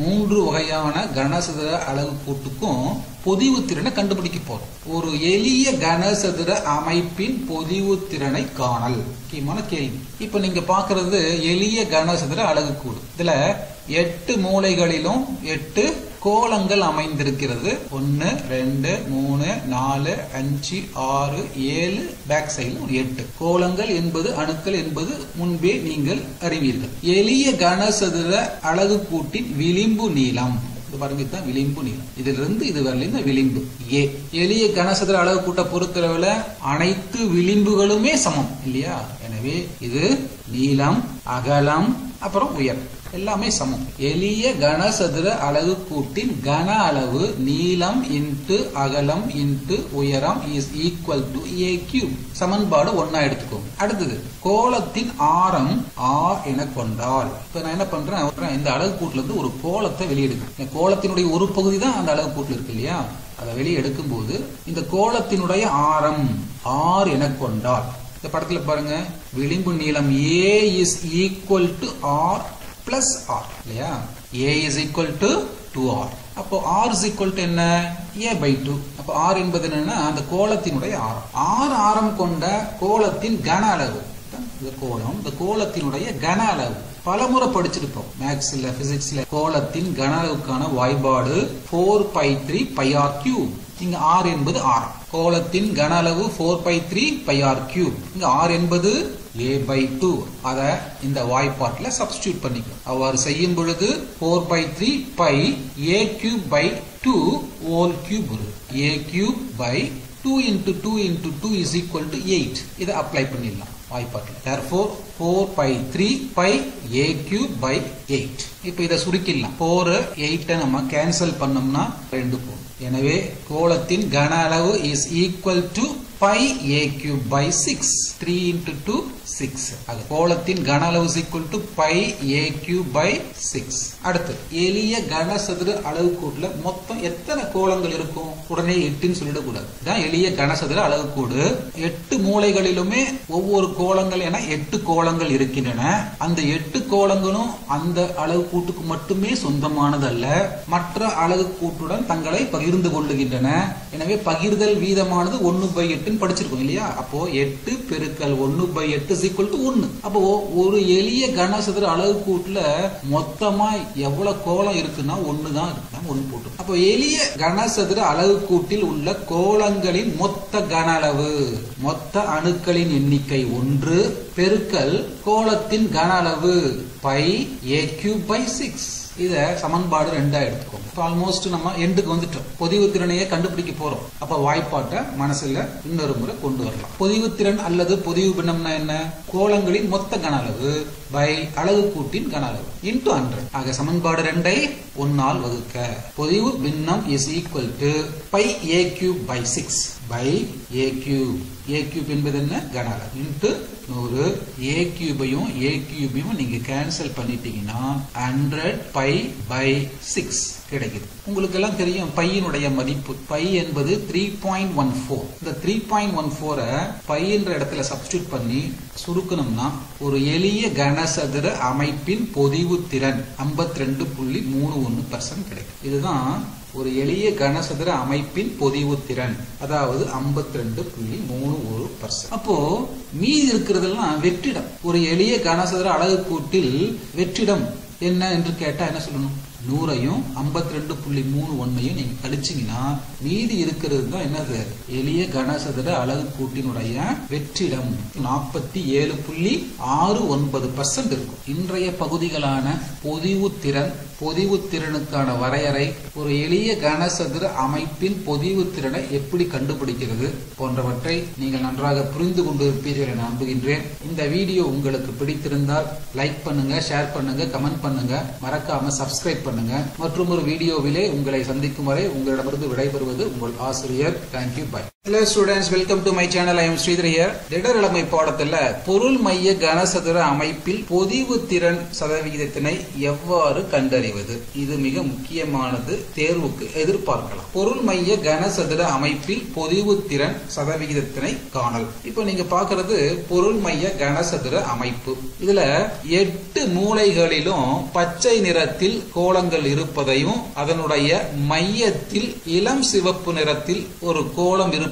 3 வகையான கனசதுர அலகு கூட்டுக்கும் பொதிவு திறனை கண்டுபிடிக்க போறோம். ஒரு எளிய கனசதுர அமைப்பின் பொதிவு திறனை காணல் முக்கியமான கேள்வி. இப்ப நீங்க பாக்குறது எளிய கனசதுர அலகு கூடு. இதுல 8 மூலைகளிலும் 8 கோளங்கள் அமைந்திருக்கிறது. 1 2 3 4 5 6 7 பேக் சைடில் ஒரு 8 கோளங்கள் என்பது அணுக்கள் என்பது முன்பே நீங்கள் அறிவீர்கள். எளிய கனசதுர அலகு கூட்டின் விளிம்பு நீளம் பாருங்க, இதுதான் விளிம்பு நீளம். இதிலிருந்து இது வரல விளிம்பு ஏ. எளிய கனசதுர அலகு கூட்ட பொறுத்தளவுல அனைத்து விளிம்புகளுமே சமம் இல்லையா? எனவே இது நீளம், அகலம், அப்புறம் உயரம் எல்லாமே சமம். எளிய கனசதுர அலகு கூட்டின் கன அளவு நீளம் இன்டு அகலம் இன்டு உயரம் is equal to a cube. சமன்பாடு 1 எடுத்துக்கோங்க. அடுத்தது கோளத்தின் ஆரம் r என கொண்டால், இப்ப நான் என்ன பண்றேன், இந்த அலகு கூட்டுல இருந்து ஒரு கோளத்தை வெளியெடுக்கிறேன். கோளத்தினுடைய ஒரு பகுதி தான் அந்த அலகு கூட்டுல இருக்கு இல்லையா? அதை வெளியே எடுக்கும் போது இந்த கோளத்தினுடைய ஆரம் r என கொண்டால், இந்த படத்துல பாருங்க, விளிம்பு நீளம் a is equal to r plus r இல்லையா? a is equal to 2r. அப்போ r is equal to என்ன? a by 2. அப்போ r என்பது என்னன்னா அந்த கோளத்தினுடைய ஆரம். r ஆரம் கொண்ட கோளத்தின் கன அளவு. இந்த கோளம், இந்த கோளத்தினுடைய கன அளவு பலமுறை படிச்சிருப்போம் மேக்ஸ்ல, பிசிக்ஸ்ல. கோளத்தின் கன அளவுக்கான வாய்பாடு 4π3 πr3. இங்க r என்பது ஆரம். கோளத்தின் கன அளவு 4π3 πr3. இங்க r என்பது a by 2. அத இந்த வாய்ப்பாட்டில் சப்ஸ்டிடியூட் பண்ணிக்கும். அவ்வாறு செய்யும் பொழுது 4/3 pi a cube by 2 whole cube வருது. a cube by 2 into 2 into 2 is equal to 8. இதை அப்ளை பண்ணிடலாம் வாய்ப்பாட்டில். therefore 4/3 pi a cube by 8. இப்போ இதை சுருக்கிடலாம். 4 8 நம்ம கேன்சல் பண்ணோம்னா 2 போகும். எனவே கோளத்தின் கன அளவு is equal to pi a cube by 6. 3 into 2 6. அது கோளத்தின் கன அளவு is equal to pi a cube by 6. அடுத்து எளிய கனசதுர அலகு கூட்டுல மொத்தம் எத்தனை கோளங்கள் இருக்கும்? உடனே 8ன்னு சொல்லிடக்கூடாது. இதான் எளிய கனசதுர அலகு கூடு. 8 மூலைகளிலுமே ஒவ்வொரு கோளங்கள் என 8 கோளங்கள் இருக்கின்றன. அந்த 8 கோளங்களும் அந்த அலகு கூட்டுக்கு மட்டுமே சொந்தமானதல்ல, மற்ற அலகு கூட்டுடன் தங்களை பகிர்ந்து கொள்ளுகின்றன. எனவே பகிர்தல் வீதமானது 1/8 படிச்சிருக்கோம் இல்லையா? அப்போ 8 பெருக்கல் 1/8 is equal to 1. அப்போ ஒரு எளிய கனசதுர அலகு கூட்டுல மொத்தமா எவ்வளவு கோளம் இருக்குன்னா 1 தான் இருக்கு. 1 போட்டு. அப்போ எளிய கனசதுர அலகு கூட்டில் உள்ள கோளங்களின் மொத்த கன அளவு, மொத்த அணுக்களின் எண்ணிக்கை 1 பெருக்கல் கோளத்தின் கன அளவு pi a cube by 6. இத சமன்பாடு 2 எடுத்துக்கோங்க. ஆல்மோஸ்ட் நம்ம எண்டுக்கு வந்துட்டோம். பொதிவு திறனையே கண்டுபிடிக்க போறோம். அப்ப வாய்ப்பாட்டை மனசுல இன்னொரு முறை கொண்டு வரலாம். பொதிவு திறன் அல்லது பொதிவு பின்னம்னா என்ன? கோளங்களின் மொத்த கன அளவு பை அலகு கூட்டின் கன அளவு இன்டு 100. ஆக சமன்பாடு 2 ஐ 1 ஆல் வகுக்க. பொதிவு பின்னம் is equal to by a cube by 6 by a cube. a cube என்பது என்ன? கன அளவு இன்டு 100. a cube-ஐயும் a cube-ஐயும் நீங்க கேன்சல் பண்ணிட்டீங்கன்னா 100 pi by 6 கிடைக்குது. உங்களுக்கு எல்லாம் தெரியும் பையினுடைய மதிப்பு. பை என்பது 3.14. இந்த 3.14 பை என்ற இடத்துல சப்ஸ்டிடியூட் பண்ணி சுருக்கணும்னா ஒரு எளிய கனசதுர அமைப்பின் பொதிவு திறன் 52.31% கிடைக்கும். இதுதான் ஒரு எளிய கனசதுர அமைப்பின் பொதிவு திறன், அதாவது 52.31%. அப்போ மீதி இருக்கிறதெல்லாம் வெற்றிடம். ஒரு எளிய கனசதுர அலகு கூட்டில் வெற்றிடம் என்ன என்று கேட்டா என்ன சொல்லணும்? 100ஐயும் 52.31ஐயும் நீங்க கழிச்சீங்கன்னா மீதி இருக்கிறது தான் என்னது, எளிய கனசதுர அலகு கூட்டினுடைய வெற்றிடம் 47.69% இருக்கும். இன்றைய பகுதிகளான பொதிவு திறனுக்கான வரையறை, ஒரு எளிய கனசதுர அமைப்பின் பொதிவு திறனை எப்படி கண்டுபிடிக்கிறது போன்றவற்றை நீங்கள் நன்றாக புரிந்து கொண்டிருப்பீர்கள் என நம்புகின்றேன். இந்த வீடியோ உங்களுக்கு பிடித்திருந்தால் லைக் பண்ணுங்க, ஷேர் பண்ணுங்க, கமெண்ட் பண்ணுங்க, மறக்காம சப்ஸ்கிரைப் பண்ணுங்க. மற்றும் ஒரு வீடியோவிலே உங்களை சந்திக்கும் வரை உங்களிடமிருந்து விடைபெறுவது உங்கள் ஆசிரியர். Thank you, bye. Hello students, welcome to my channel. I am Sridhar here. திடநிலைமை பாடத்துல பொருள் மைய கனசதுர அமைப்பில் பொதிவு திறன் சதவிகிதத்தினை எவ்வாறு கண்டறிவது, இது மிக முக்கியமானது, தேர்வுக்கு எதிர்பார்க்கலாம். பொருள் மைய கனசதுர அமைப்பில் பொதிவு திறன் சதவிகிதத்தினை காணல். இப்போ நீங்க பாக்குறது பொருள் மைய கனசதுர அமைப்பு. இதுல 8 மூலைகளிலும் பச்சை நிறத்தில் கோலங்கள் இருப்பதையும் அதனுடைய மையத்தில் இளம் சிவப்பு நிறத்தில் ஒரு கோலம் இருப்பதையும்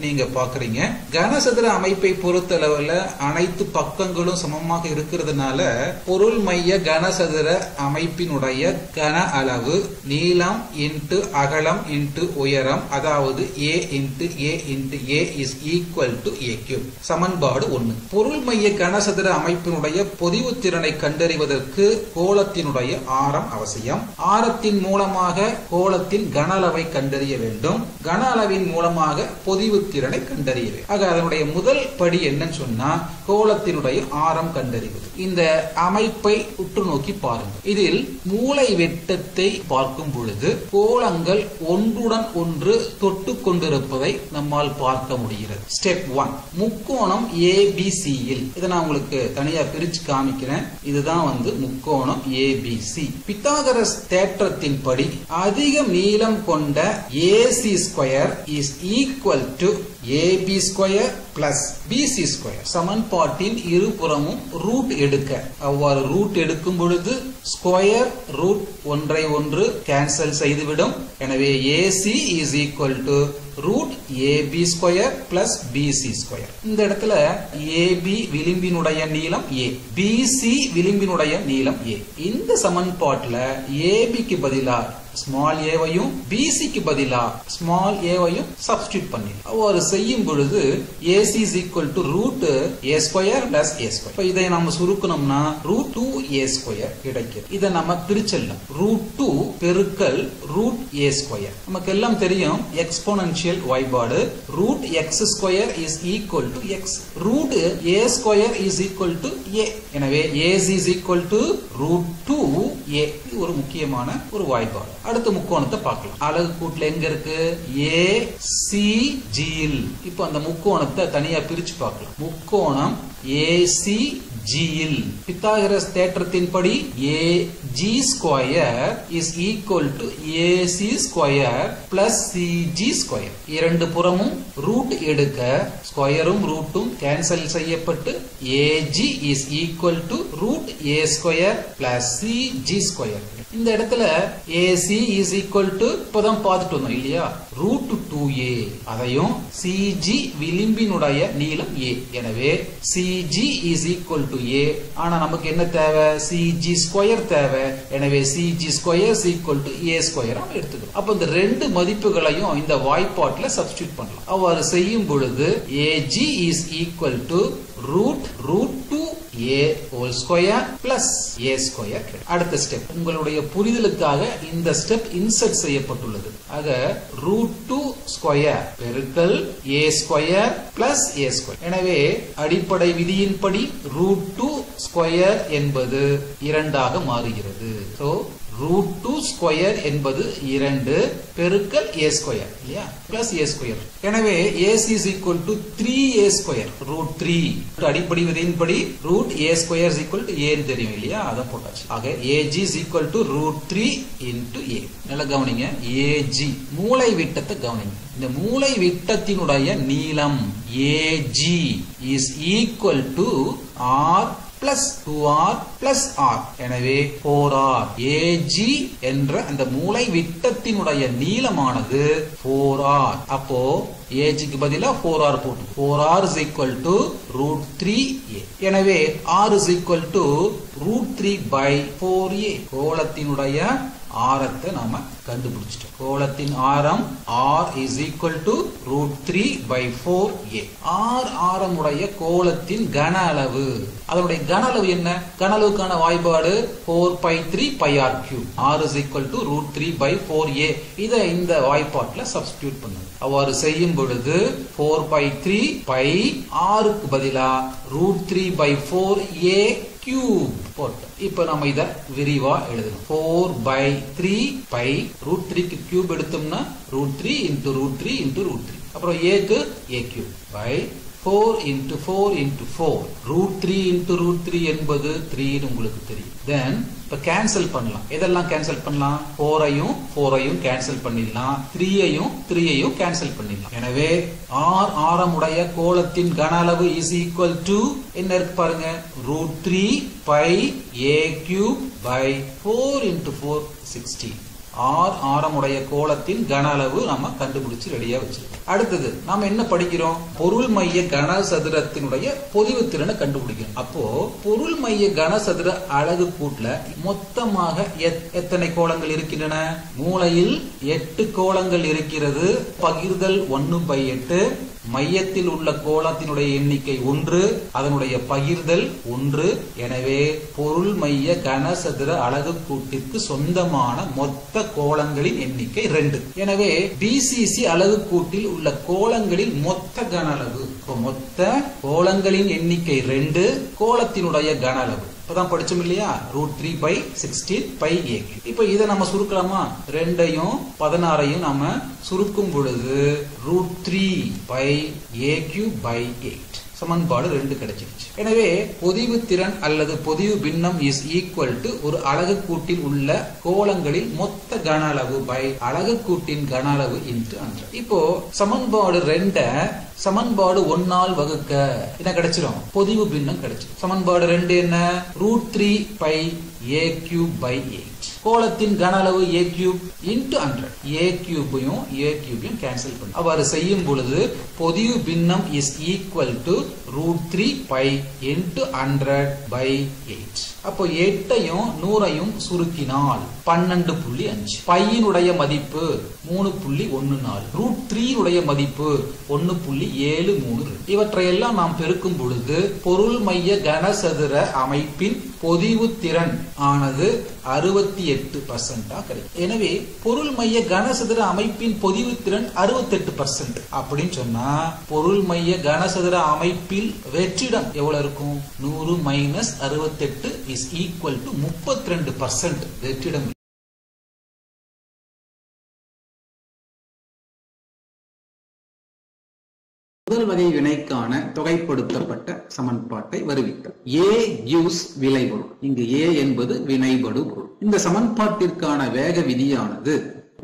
நீங்க பாக்குறீங்க. கனசதுர அமைப்பை பொறுத்தளவுல அனைத்து பக்கங்களும் சமமாக இருக்கிறதுனால பொருள் மைய கனசதுர அமைப்பினுடைய கன அளவு நீளம் இன்டு அகலம் இன்டு உயரம், அதாவது A into A into A is equal to A3. சமன்பாடு 1. பொருள் மைய கனசதுர அமைப்பினுடைய பொதிவு திறனை கண்டறிவதற்கு கோலத்தினுடைய ஆரம் அவசியம். ஆரத்தின் மூலமாக கோலத்தின் கன அளவை கண்டறிய வேண்டும். கன அளவின் மூலமாக பொதிவு திறனை கண்டறிய வேண்டும். ஆக அதனுடைய முதல் படி என்னன்னு சொன்னா கோலத்தினுடைய ஆரம் கண்டறிவது. இந்த அமைப்பை உற்று நோக்கி பாருங்கள். இதில் மூலை வெட்டத்தை பார்க்கும் பொழுது கோலங்கள் ஒன்றுடன் ஒன்று தொட்டு கொண்டிருப்பதை நம்மால் பார்க்க முடிகிறது. ஸ்டெப் 1. முக்கோணம் ABCயில், இதை நான் உங்களுக்கு தனியா பிரிச்சு காமிக்கிறேன். இதுதான் முக்கோணம் ABC. பித்தாகரஸ் தேற்றத்தின் படி அதிக நீளம் கொண்ட AC square is equal to AB square plus BC square. சமன்பாட்டின் இருபுறமும் ரூட் எடுக்க, அவ்வாறு ரூட் எடுக்கும் பொழுது ஸ்கொயர் ரூட் ஒன்றை ஒன்று கேன்சல் செய்துவிடும். எனவே AC is equal to root AB square plus BC square. இந்த இடத்துல AB விளிம்பினுடைய நீளம் A, BC விளிம்பினுடைய நீளம் A. இந்த சமன்பாட்டில் ABக்கு பதிலா ஸ்மால் ஏவையும் BCக்கு பதிலா ஸ்மால் ஏவையும் சப்ஸ்டிட்யூட் பண்ணி அவ்வாறு செய்யும் பொழுது AC is equal to root A square plus A square. இதை நம்ம சுருக்கணும்னா ரூட் 2A ஸ்கொயர் கிடைக்கும். இதை நம்ம பிரிச்சலாம். ரூட் 2 பெருக்கல் ரூட் A ஸ்கொயர். நமக்கு எல்லாம் தெரியும் எக்ஸ்போனன்ஷியல் வாய்பாடு. Root X square is equal to X, root A square is equal to A. எனவே AC is equal to root 2A. இது ஒரு முக்கியமான ஒரு வாய்பாடு. அடுத்த முக்கோணத்தை பார்க்கலாம். அலகு கூட்டுல எங்க இருக்கு, ACGயில். இப்போ அந்த முக்கோணத்தை தனியா பிரிச்சு பார்க்கலாம். முக்கோணம் ACGயில் பித்தாகரஸ் தேற்றத்தின்படி AG square is equal to AC square plus CG square. இரண்டு புறமும் ரூட் எடுக்க ஸ்கொயரும் ரூட்டும் கேன்சல் செய்யப்பட்டு AG is equal to root A square plus CG square. இந்த இடத்துல AC இஸ் ஈக்குவல் டு இப்பதான் பார்த்துட்டு வந்தோம் இல்லையா, ரூட் 2A. அதையும் CG விளிம்பினுடைய நீளம் A. எனவே CG is equal to A. ஆனா நமக்கு என்ன தேவை, CG ஸ்கொயர் தேவை. எனவே CG square is equal to A square எடுத்துக்கிறோம். அப்ப இந்த ரெண்டு மதிப்புகளையும் இந்த வாய்ப்பாட்டுல சப்ஸ்டிட்யூட் பண்ணலாம். அவ்வாறு செய்யும் பொழுது AG is equal to root 2A whole square plus A square. அடுத்த ஸ்டெப் உங்களுடைய புரிதலுக்காக இந்த ஸ்டெப் இன்சர்ட் செய்யப்பட்டுள்ளது. ஆக ரூட் 2 ஸ்கொயர் பெருக்கல் A square plus A square. எனவே அடிப்படை விதியின்படி ரூட் 2 ஸ்கொயர் என்பது 2ஆக மாறுகிறது. சோ ரூட் 2 ஸ்கொயர் என்பது 2 பெருக்கல் A ஸ்கொயர் இல்லையா, பிளஸ் A ஸ்கொயர். எனவே AC is equal to 3A square root 3. அடிப்படை விதியின்படி root A square is equal to A தெரியும் இல்லையா, அத போட்டாச்சு. ஆக AG is equal to root 3 into A. நல்லா கவனிங்க, AG மூலை விட்டத்தை கவனிங்க. இந்த மூலை விட்டத்தினுடைய நீளம் AG is equal to R plus 2R plus R. எனவே 4R. AG என்ற அந்த மூலை விட்டத்தினுடைய நீளமானது 4R. அப்போ ஏஜுக்கு பதிலா 4r போட்டு 4r is equal to root 3a. எனவே r is equal to root 3 by 4a. கோளத்தினுடைய ஆரத்தை நாம கண்டுபிடிச்சிட்டோம். கோளத்தின் ஆரம் r is equal to root 3 by 4a. r ஆரம் உடைய கோளத்தின் கன அளவு. அதனுடைய கன அளவு என்ன? கன அளவுக்கான வாய்ப்பாடு 4 pi 3 pi r cube. r is equal to root 3 by 4a. இதை இந்த வாய்ப்பாட்டுல சப்ஸ்டிடியூட் பண்ணுங்க. அவ்வாறு செய்யும் பொழுது 4 pi 3 pi r க்கு பதிலா root 3 by 4a cube போட்டோம். இப்ப நம்ம இத விரிவா எழுதணும். 4 by 3 pi root 3 க்கு cube எடுத்தோம்னா root 3 into root 3 into root 3. அப்புறம் a க்கு a cube by 4 into 4 into 4. root 3 into root 3 என்பது 3 ன்னு உங்களுக்கு தெரியும். then இப்ப கேன்சல் பண்ணலாம். எதெல்லாம் கேன்சல் பண்ணலாம்? 4 ஐயும் கேன்சல் பண்ணிடலாம். 3 ஐயும் கேன்சல் பண்ணிடலாம். எனவே r ஆரமுடைய கோளத்தின் கன அளவு is equal to என்ன இருக்கு பாருங்க, root 3 pi a cube by 4 into 4 16. r ஆரமுடைய கோளத்தின் கன அளவு நாம கண்டுபிடிச்சு ரெடியா வச்சிருக்கோம். அடுத்தது நாம என்ன படிக்கிறோம்? பொருள் மைய கனசதுரத்தினுடைய பொதிவு திறனை கண்டுபிடிக்கிறோம். அப்போ பொருள் மைய கனசதுர அலகு கூட்டுல மொத்தமாக எத்தனை கோளங்கள் இருக்கின்றன? மூலையில் 8 கோளங்கள் இருக்கிறது. பகிர்தல் 1/8. மையத்தில் உள்ள கோளத்தினுடைய எண்ணிக்கை 1, அதனுடைய பகிர்தல் 1. எனவே பொருள் மைய கனசதுர அலகு கூட்டிற்கு சொந்தமான மொத்த கோளங்களின் எண்ணிக்கை 2. எனவே BCC அலகு கூட்டில் உள்ள கோளங்களின் மொத்த கன அளவு, மொத்த கோளங்களின் எண்ணிக்கை 2, கோளத்தினுடைய கன அளவு இப்பதான் படிச்சோம் இல்லையா, root 3 by 16 pi a cube. இப்ப இதை நம்ம சுருக்கலாமா? 2ஐயும் 16ஐயும் நாம சுருக்கும் பொழுது root 3 pi a cube by 8. சமன்பாடு 2 கிடைச்சிருச்சு. எனவே பொதிவு திறன் அல்லது பொதிவு பின்னம் is equal to ஒரு அலகு கூட்டில் உள்ள கோளங்களின் மொத்த கன அளவு by அலகு கூட்டின் கன அளவு into 100. இப்போ சமன்பாடு 2 சமன்பாடு 1 ஆல் வகுக்க என்ன கிடைச்சிரும்? பொதிவு பின்னம் கிடைச்சிரும். சமன்பாடு 2 என்ன? root 3 pi a cube by 8. கோளத்தின் கன அளவு a cube into 100. a cube cancel பண்ணு. அவ்வாறு செய்யும் பொழுது பொதிவு பின்னம் is equal to root 3 pi into 100 by 8. அப்போ 8ஐயும் 100ஐயும் சுருக்கினால் 12.5. பையினுடைய மதிப்பு 3.14. root 3 உடைய மதிப்பு 1.73. இவற்றையெல்லாம் நாம் பெருக்கும் பொழுது பொருள் மைய கனசதுர அமைப்பின் பொதிவு திறன் ஆனது 68% கிடைக்கும். எனவே பொருள் மைய கனசதுர அமைப்பின் பொதிவு திறன் 68% அப்படின்னு சொன்னா பொருள் மைய கனசதுர அமைப்பில் வெற்றிடம் எவ்வளவு இருக்கும்? 100 minus 68 is equal to 32% வெற்றிடம். முதல் வகை வினைக்கான தொகைப்படுத்தப்பட்ட சமன்பாட்டை வருவித்தல். A gives விளைபொருள். இங்கு A என்பது வினைபடு பொருள். இந்த சமன்பாட்டிற்கான வேக விதியானது,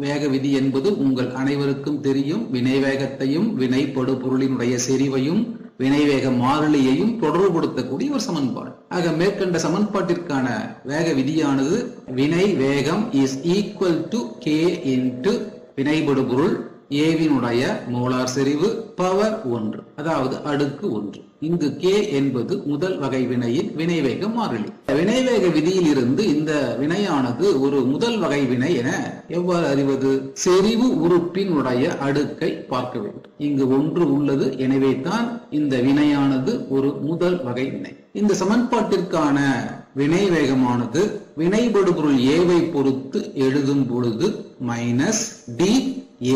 வேக விதி என்பது உங்கள் அனைவருக்கும் தெரியும். வினைவேகத்தையும் வினைபடு பொருளினுடைய செறிவையும் வினைவேக மாறிலியையும் தொடர்புபடுத்தக்கூடிய ஒரு சமன்பாடு. ஆக மேற்கண்ட சமன்பாட்டிற்கான வேக விதியானது வினை வேகம் is equal to k into வினைபடு பொருள் ஏவினுடைய மோலார் செறிவு பவர் 1, அதாவது அடுக்கு 1. இங்கு k என்பது முதல் வகை வினையின் வினைவேக மாறிலி. வினைவேக விதியில் இருந்து இந்த வினையானது ஒரு முதல் வகை வினை என எவ்வாறு அறிவது? செறிவு உறுப்பினுடைய அடுக்கை பார்க்க வேண்டும். இங்கு 1 உள்ளது. எனவே தான் இந்த வினையானது ஒரு முதல் வகை வினை. இந்த சமன்பாட்டிற்கான வினை வேகமானது வினைபடுபொருள் ஏவை பொறுத்து எழுதும் பொழுது minus D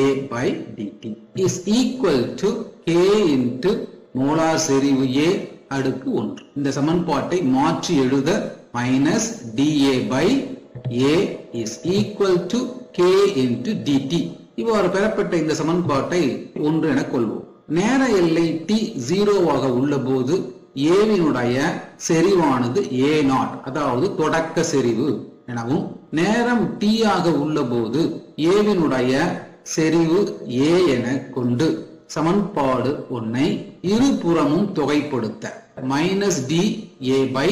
a by dt is equal to k into molar செறிவு a அடுக்கு 1. இந்த சமன்பாட்டை மாற்றி எழுத minus dA by a is equal to k into dt. இவ்வாறு பெறப்பட்ட இந்த சமன்பாட்டை 1 என கொள்வோம். நேர எல்லை t 0 உள்ள போது ஏவினுடைய செறிவானது a0, அதாவது தொடக்க செறிவு எனவும், நேரம் t ஆக உள்ள போது ஏவினுடைய செறிவு a என கொண்டு சமன்பாடு 1 இருபுறமும் தொகைப்படுத்த minus D a by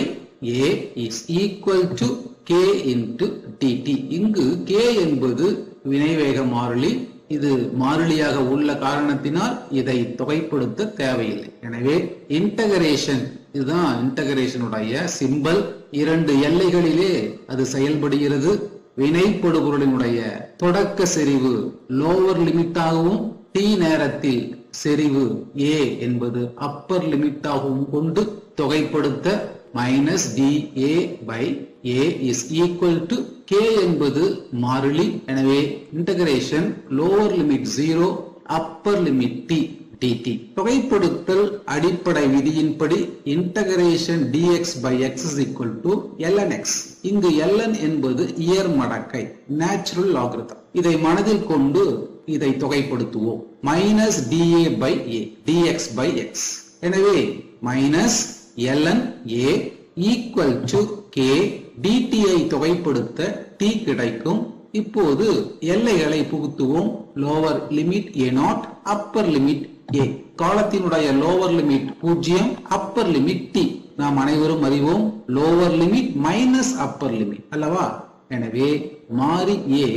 a is equal to k into dt. இங்கு k என்பது வினைவேக மாறிலி, இது மாறிலியாக உள்ள காரணத்தினால் இதை தொகைப்படுத்த தேவையில்லை. எனவே இன்டகிரேஷன், இதுதான் இன்டகிரேஷனுடைய சிம்பல். 2 எல்லைகளிலே அது செயல்படுகிறது. வினைப்படுபொருளினுடைய தொடக்க செறிவு லோவர் லிமிட்டாகவும் t நேரத்தில் செறிவு a என்பது அப்பர் லிமிட்டாகவும் கொண்டு தொகைப்படுத்த minus dA by a is equal to k என்பது மாறிலி. எனவே integration lower limit 0 upper limit t dt. தொகைப்படுத்தல் அடிப்படை விதியின்படி integration dx by x is equal to lnx. இங்கு ln என்பது இயற் மடக்கை, நேச்சுரல் லாகரிதம். இதை மனதில் கொண்டு இதை தொகைப்படுத்துவோம். Minus dA by a dx by x. எனவே minus ln a equal to k dt ஐ தொகைப்படுத்த t கிடைக்கும். இப்போது எல்லைகளை புகுத்துவோம். Lower limit a0, upper limit a. காலத்தினுடைய lower limit 0, upper limit t. நாம் அனைவரும் அறிவோம் lower limit minus upper limit அல்லவா? எனவே மாறி a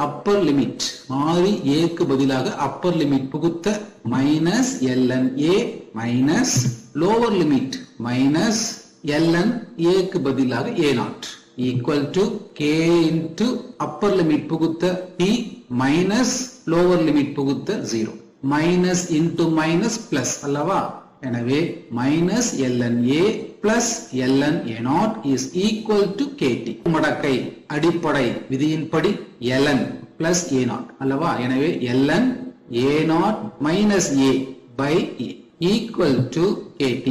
அப்பர் லிமிட், மாறி a க்கு பதிலாக அப்பர் லிமிட் புகுத்த minus ln a minus lower limit minus ln a க்கு பதிலாக a0 equal to k into upper limit புகுத்த t minus lower limit புகுத்த 0. minus into minus plus அல்லவா? எனவே minus ln a plus ln a0 is equal to kt. மடக்கை அடிப்படை விதியின்படி ln plus a0 அல்லவா? எனவே ln a0 minus a by a equal to kt.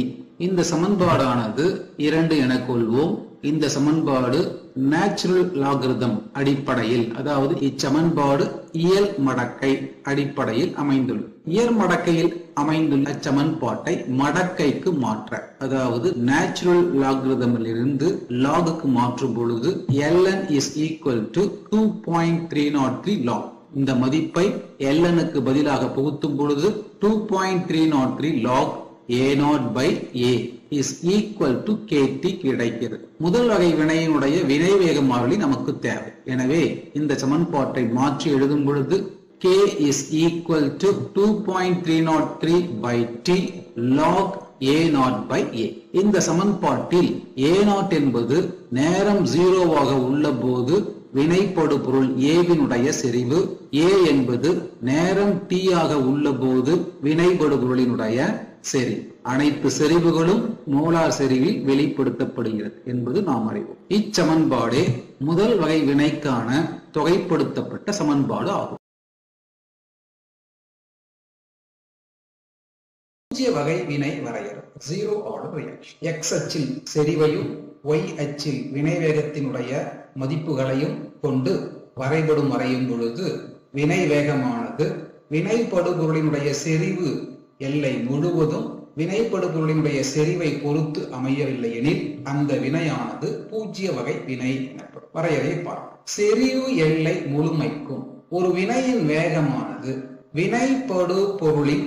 இந்த சமன்பாடானது 2 என கொள்வோம். இந்த சமன்பாடு நேச்சுரல் லாகரிதம் அடிப்படையில், அதாவது இச்சமன்பாடு இயல் மடக்கை அடிப்படையில் அமைந்துள்ளது. இயல் மடக்கையில் அமைந்துள்ள சமன்பாட்டை மடக்கைக்கு மாற்ற, அதாவது நேச்சுரல் லாகரிதமிலிருந்து லாகுக்கு மாற்றும் பொழுது ln is equal to 2.303 log. இந்த மதிப்பை ln க்கு பதிலாக புகுத்தும் பொழுது 2.303 log a0 by a is equal to kt கிடைக்கிறது. முதல் வகை வினையினுடைய வினைவேக மாறிலி நமக்கு தேவை. எனவே இந்த சமன்பாட்டை மாற்றி எழுதும் பொழுது k is equal to 2.303 by t log a0 by a. இந்த சமன்பாட்டில் a0 என்பது நேரம் 0 உள்ள போது வினைப்படு பொருள் a வினுடைய செறிவு, a என்பது நேரம் t ஆக உள்ள போது வினைப்படு பொருளினுடைய செறிவு. அனைத்து செறிவுகளும் மோலார் செறிவில் வெளிப்படுத்தப்படுகிறது என்பது நாம் அறிவோம். இச்சமன்பாடே முதல் வகை வினைக்கான தொகைப்படுத்தப்பட்ட சமன்பாடு ஆகும். பூஜ்ய வகை வினை வரையறை, ஜீரோ ஆர்டர் ரியாக்ஷன். x அச்சில் செறிவையும் y அச்சில் வினைவேகத்தினுடைய மதிப்புகளையும் கொண்டு வரைபடம் வரையும் பொழுது வினைவேகமானது வினைப்படுபொருளினுடைய செறிவு எல்லை முழுவதும் வினைப்படுபொருளினுடைய செறிவை பொறுத்து அமையவில்லை எனில் அந்த வினையானது பூஜ்ய வகை வினை எனப்படும். வரையறையை பார்ப்போம். செறிவு எல்லை முழுமைக்கும் ஒரு வினையின் வேகமானது வினைப்படு பொருளின்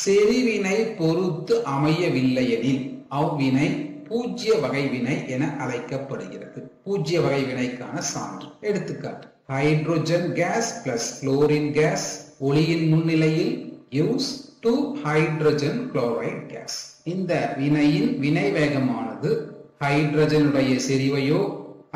செறிவினை பொறுத்து அமையவில்லை எனில் அவ்வினை பூஜ்ய வகை வினை என அழைக்கப்படுகிறது. பூஜ்ய வகை வினைக்கான சான்று. எடுத்துக்காட்டு: hydrogen gas plus chlorine gas ஒளியின் முன்னிலையில் use to hydrogen chloride gas. இந்த வினையின் வினை வேகமானது ஹைட்ரஜனுடைய செறிவையோ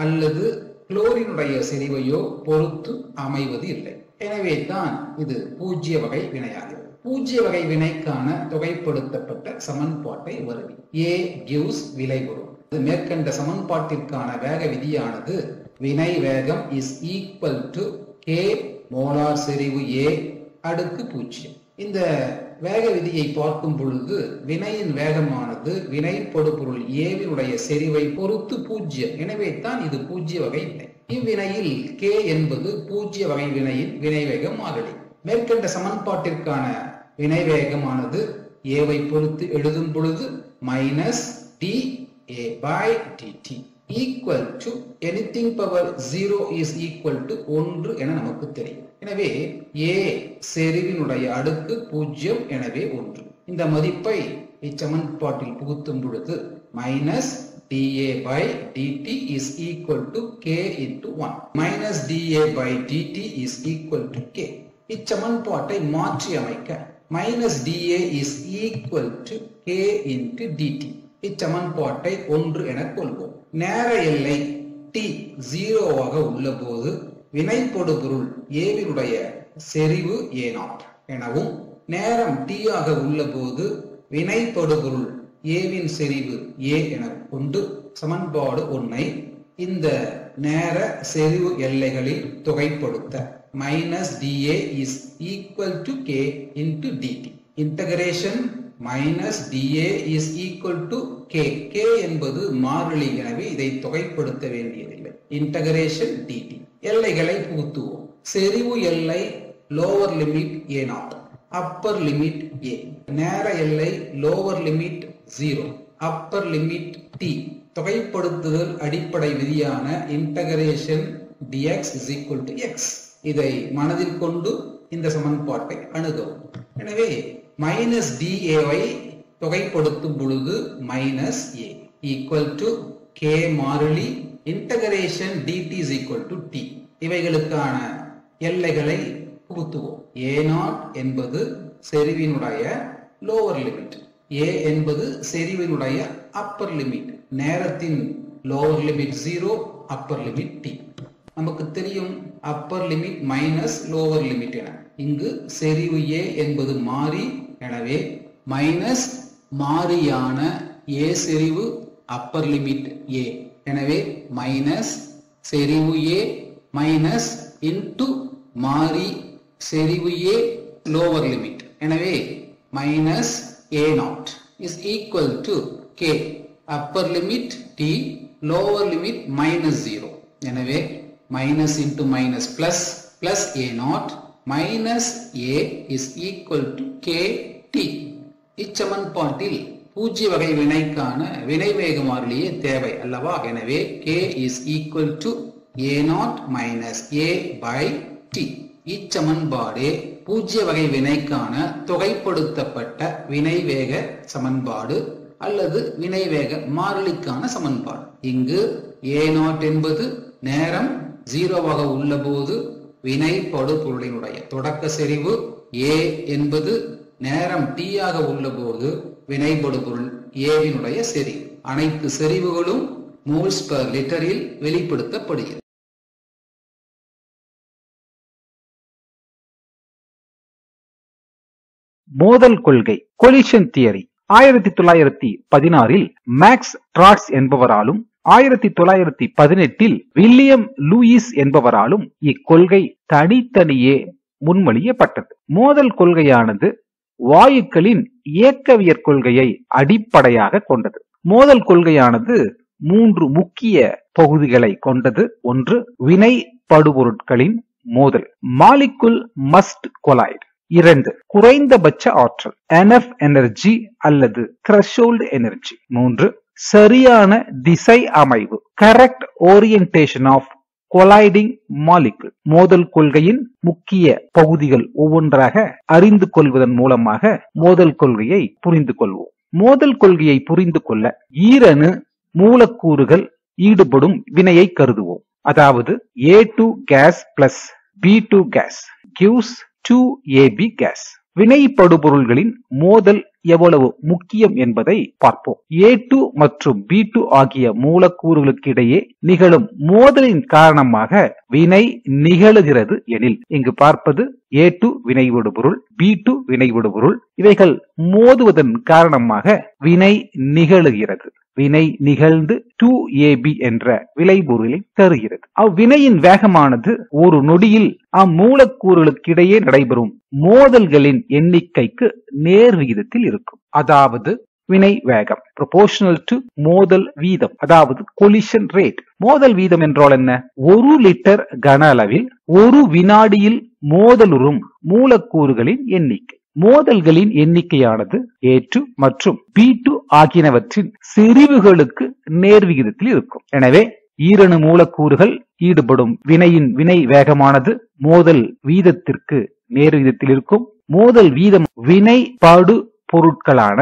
அல்லது குளோரினுடைய செறிவையோ பொறுத்து அமைவது இல்லை. எனவே தான் இது பூஜ்ய வகை வினையாகிறது. பூஜ்ய வகை வினைக்கான தொகைப்படுத்தப்பட்ட சமன்பாட்டை வருவி. A gives விளைபொருள். மேற்கண்ட சமன்பாட்டிற்கான வேக விதியானது வினை வேகம் is equal to k molar செறிவு A அடுக்கு 0. இந்த வேக விதியை பார்க்கும் பொழுது வினையின் வேகமானது வினைப்படு பொருள் A வினுடைய செறிவை பொறுத்து 0. எனவே தான் இது பூஜ்ய வகை வினை. இவ்வினையில் k என்பது பூஜ்ய வகை வினையின் வினைவேக மாறிலி. மேற்கண்ட சமன்பாட்டிற்கான வினைவேகமானது A வை பொறுத்து எழுதும் பொழுது minus dA by dt equal to anything power 0 is equal to 1 என நமக்கு தெரியும். எனவே A செறிவினுடைய அடுக்கு 0, எனவே 1. இந்த மதிப்பை இச்சமன்பாட்டில் புகுத்தும் பொழுது minus dA by dt is equal to k into 1. minus dA by dt is equal to k. இச்சமன்பாட்டை மாற்றி அமைக்க -dA is equal to k into dt. இச்சமன்பாட்டை 1 என கொள்வோம். நேர எல்லை t 0 உள்ள போது வினைப்படுபொருள் A செறிவு A0 எனவும், நேரம் t உள்ள போது வினைப்படுபொருள் A செறிவு A என கொண்டு சமன்பாடு 1 இந்த நேர செறிவு எல்லைகளில் தொகைப்படுத்த -dA is equal to k into dt. Integration -dA is equal to k. k என்பது மாறிலி, எனவே இதை தொகைப்படுத்த வேண்டியதில்லை. Integration dt. எல்லைகளை புகுத்துவோம். செறிவு எல்லை lower limit A0, upper limit A. நேர எல்லை lower limit 0, upper limit t. தொகைப்படுத்துதல் அடிப்படை விதியான integration dx is equal to x. இதை மனதில் கொண்டு இந்த சமன்பாட்டை அணுகவும். எனவே -dA வை தொகைப்படுத்தும் பொழுது -a equal to k மாறிலி integration dt is equal to t. இவைகளுக்கான எல்லைகளை புகுத்துவோம். A0 என்பது செறிவினுடைய லோவர் லிமிட், a என்பது செறிவினுடைய அப்பர் லிமிட், நேரத்தின் lower limit 0, upper limit t. நமக்கு தெரியும் upper limit minus lower limit என. இங்கு செறிவு a என்பது மாறி, எனவே மைனஸ் மாறியான a செறிவு அப்பர் லிமிட் a. எனவே மைனஸ் செறிவு a மைனஸ் இன்டு மாறி செறிவு a லோவர் லிமிட். எனவே minus A0 is equal to k, upper limit t, lower limit -0. எனவே minus into minus plus, plus A0 minus A is equal to kt. இச்சமன்பாட்டில் பூஜ்ய வகை வினைக்கான வினைவேக மாறிலியே தேவை அல்லவா? எனவே k is equal to A0 minus A by t. இச்சமன்பாடு பூஜ்ய வகை வினைக்கான தொகைப்படுத்தப்பட்ட வினைவேக சமன்பாடு அல்லது வினைவேக மாறிலிக்கான சமன்பாடு. இங்கு A0 என்பது நேரம் 0 உள்ள போது வினைப்படுபொருளினுடைய தொடக்க செறிவு, A என்பது நேரம் t உள்ள போது வினைப்படுபொருள் A செறிவு. அனைத்து செறிவுகளும் மோல்ஸ் பெர் லிட்டரில் வெளிப்படுத்தப்படுகிறது. மோதல் கொள்கை collision theory 1916 maths ட்ராட்ஸ் என்பவராலும் 1918 William Lewis என்பவராலும் இக்கொள்கை தனித்தனியே முன்மொழியப்பட்டது. மோதல் கொள்கையானது வாயுக்களின் இயக்கவியற் கொள்கையை அடிப்படையாக கொண்டது. மோதல் கொள்கையானது 3 முக்கிய பகுதிகளை கொண்டது. ஒன்று, வினை படுபொருட்களின் மோதல், மாலிகுல் மஸ்ட் கொலைட். 2, குறைந்தபட்ச ஆற்றல், எனஃப் எனர்ஜி அல்லது த்ரெஷோல்ட் எனர்ஜி. 3, சரியான திசை அமைவு, correct orientation of colliding molecule. மோதல் கொள்கையின் முக்கிய பகுதிகள் ஒவ்வொன்றாக அறிந்து கொள்வதன் மூலமாக மோதல் கொள்கையை புரிந்து கொள்வோம். மோதல் கொள்கையை புரிந்து கொள்ள ஈரணு மூலக்கூறுகள் ஈடுபடும் வினையை கருதுவோம். அதாவது A2 gas plus B2 gas gives 2AB gas. வினைப்படுபொருள்களின் மோதல் எவ்வளவு முக்கியம் என்பதை பார்ப்போம். A2 மற்றும் B2 ஆகிய மூலக்கூறுகளுக்கிடையே நிகழும் மோதலின் காரணமாக வினை நிகழுகிறது எனில், இங்கு பார்ப்பது A2 வினைவிடுபொருள், B2 வினைவிடுபொருள், இவைகள் மோதுவதன் காரணமாக வினை நிகழுகிறது. வினை நிகழ்ந்து 2AB என்ற விளைபொருளை தருகிறது. அவ்வினையின் வேகமானது ஒரு நொடியில் அம்மூலக்கூறுகளுக்கிடையே நடைபெறும் மோதல்களின் எண்ணிக்கைக்கு நேர் விகிதத்தில் இருக்கும். அதாவது வினை வேகம் proportional to மோதல் வீதம், அதாவது collision rate. மோதல் வீதம் என்றால் என்ன? 1 லிட்டர் கன அளவில் ஒரு வினாடியில் மோதலுறும் மூலக்கூறுகளின் எண்ணிக்கை. மோதல்களின் எண்ணிக்கையானது A2 மற்றும் B2 ஆகியனவற்றின் செறிவுகளுக்கு நேர் விகிதத்தில் இருக்கும். எனவே ஈரணு மூலக்கூறுகள் ஈடுபடும் வினையின் வினை வேகமானது மோதல் வீதத்திற்கு நேர் விகிதத்தில் இருக்கும். மோதல் வீதம் வினை படு பொருட்களான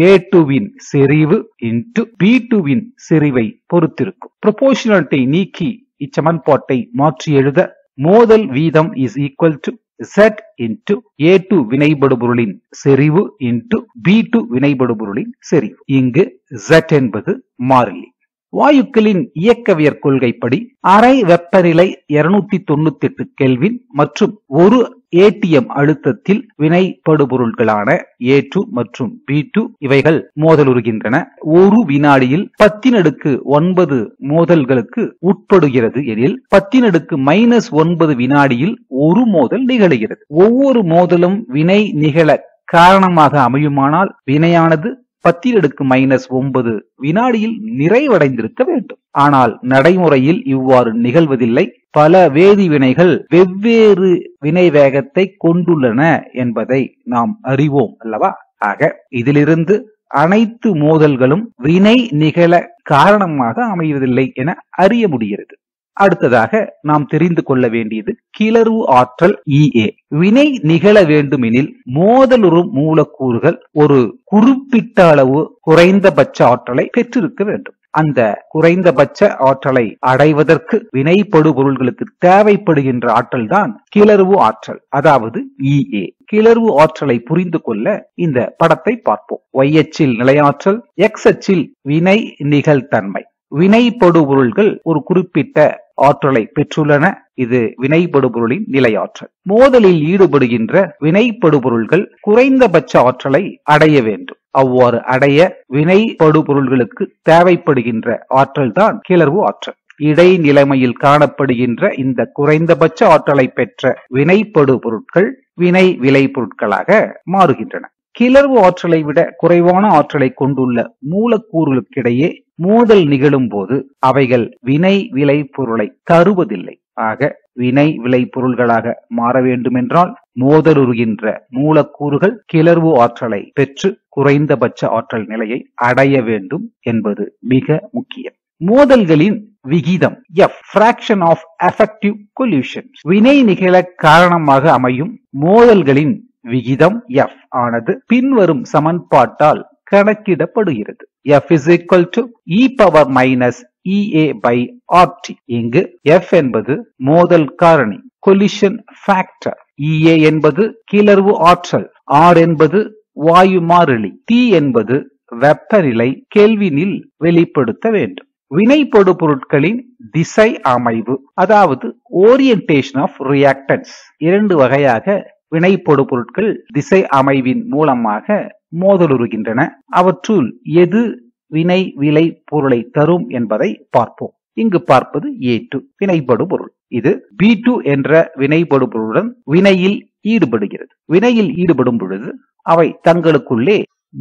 A2வின் செறிவு இன்டு B2வின் செறிவை பொறுத்திருக்கும். ப்ரொபோர்ஷனாலிட்டி நீக்கி இச்சமன்பாட்டை மாற்றி எழுத மோதல் வீதம் is equal to Z into A2 வினைபடுபொருளின் செறிவு into B2 வினைபடுபொருளின் செறிவு. இங்கு Z என்பது மாறிலி. வாயுக்களின் இயக்கவியற் கொள்கைப்படி அறை வெப்பநிலை 298 கெல்வின் மற்றும் 1 ATM அழுத்தத்தில் வினைபடுபொருள்களான A2 மற்றும் B2 இவைகள் மோதலுறுகின்றன. ஒரு வினாடியில் 10⁻⁹ மோதல்களுக்கு உட்படுகிறது எனில் 10⁻⁻⁹ வினாடியில் ஒரு மோதல் நிகழுகிறது. ஒவ்வொரு மோதலும் வினை நிகழ காரணமாக அமையுமானால் வினையானது 10⁻⁹ வினாடியில் நிறைவடைந்திருக்க வேண்டும். ஆனால் நடைமுறையில் இவ்வாறு நிகழ்வதில்லை. பல வேதிவினைகள் வெவ்வேறு வினை வேகத்தை கொண்டுள்ளன என்பதை நாம் அறிவோம் அல்லவா? ஆக இதிலிருந்து அனைத்து மோதல்களும் வினை நிகழ காரணமாக அமைவதில்லை என அறிய முடிகிறது. அடுத்ததாக நாம் தெரிந்து கொள்ள வேண்டியது கிளர்வு ஆற்றல் EA. வினை நிகழ வேண்டுமெனில் மோதலுறும் மூலக்கூறுகள் ஒரு குறிப்பிட்ட அளவு குறைந்தபட்ச ஆற்றலை பெற்றிருக்க வேண்டும். அந்த குறைந்தபட்ச ஆற்றலை அடைவதற்கு வினைபடுபொருள்களுக்கு தேவைப்படுகின்ற ஆற்றல் தான் கிளர்வு ஆற்றல், அதாவது EA. கிளர்வு ஆற்றலை புரிந்து கொள்ள இந்த படத்தை பார்ப்போம். Y அச்சில் நிலையாற்றல், X அச்சில் வினை நிகழ்தன்மை. வினைபடுபொருள்கள் ஒரு குறிப்பிட்ட ஆற்றலை பெற்றுள்ளன. இது வினைபடுபொருளின் நிலையாற்றல். மோதலில் ஈடுபடுகின்ற வினைபடுபொருள்கள் குறைந்தபட்ச ஆற்றலை அடைய வேண்டும். அவ்வாறு அடைய வினைபடுபொருள்களுக்கு தேவைப்படுகின்ற ஆற்றல் தான் கிளர்வு ஆற்றல். இடைநிலைமையில் காணப்படுகின்ற இந்த குறைந்தபட்ச ஆற்றலை பெற்ற வினைபடுபொருட்கள் வினை விளைபொருட்களாக மாறுகின்றன. கிளர்வு ஆற்றலை விட குறைவான ஆற்றலை கொண்டுள்ள மூலக்கூறுகளுக்கிடையே மோதல் நிகழும் போது அவைகள் வினை விளைபொருளை தருவதில்லை. ஆக வினை விளைபொருள்களாக மாற வேண்டுமென்றால் மோதலுறுகின்ற மூலக்கூறுகள் கிளர்வு ஆற்றலை பெற்று குறைந்தபட்ச ஆற்றல் நிலையை அடைய வேண்டும் என்பது மிக முக்கியம். மோதல்களின் விகிதம் F, fraction of effective collisions. வினை நிகழ காரணமாக அமையும் மோதல்களின் விகிதம் F ஆனது பின்வரும் சமன்பாட்டால் கணக்கிடப்படுகிறது. F is equal to e power minus EA by RT. இங்கு F என்பது மோதல் காரணி, collision factor. EA என்பது கிளர்வு ஆற்றல், R என்பது வாயு மாறிலி, T என்பது வெப்பநிலை கெல்வினில் வெளிப்படுத்த வேண்டும். வினைபடுபொருட்களின் திசை அமைவு, அதாவது ஓரியன்டேஷன் ஆஃப் ரியாக்டன்ஸ். இரண்டு வகையாக வினைபடுபொருட்கள் திசை அமைவின் மூலமாக மோதலுறுகின்றன. அவற்றுள் எது வினை விளை பொருளை தரும் என்பதை பார்ப்போம். இங்கு பார்ப்பது A2 வினைபடுபொருள். இது B2 என்ற வினைபடுபொருளுடன் வினையில் ஈடுபடுகிறது. வினையில் ஈடுபடும் பொழுது அவை தங்களுக்குள்ளே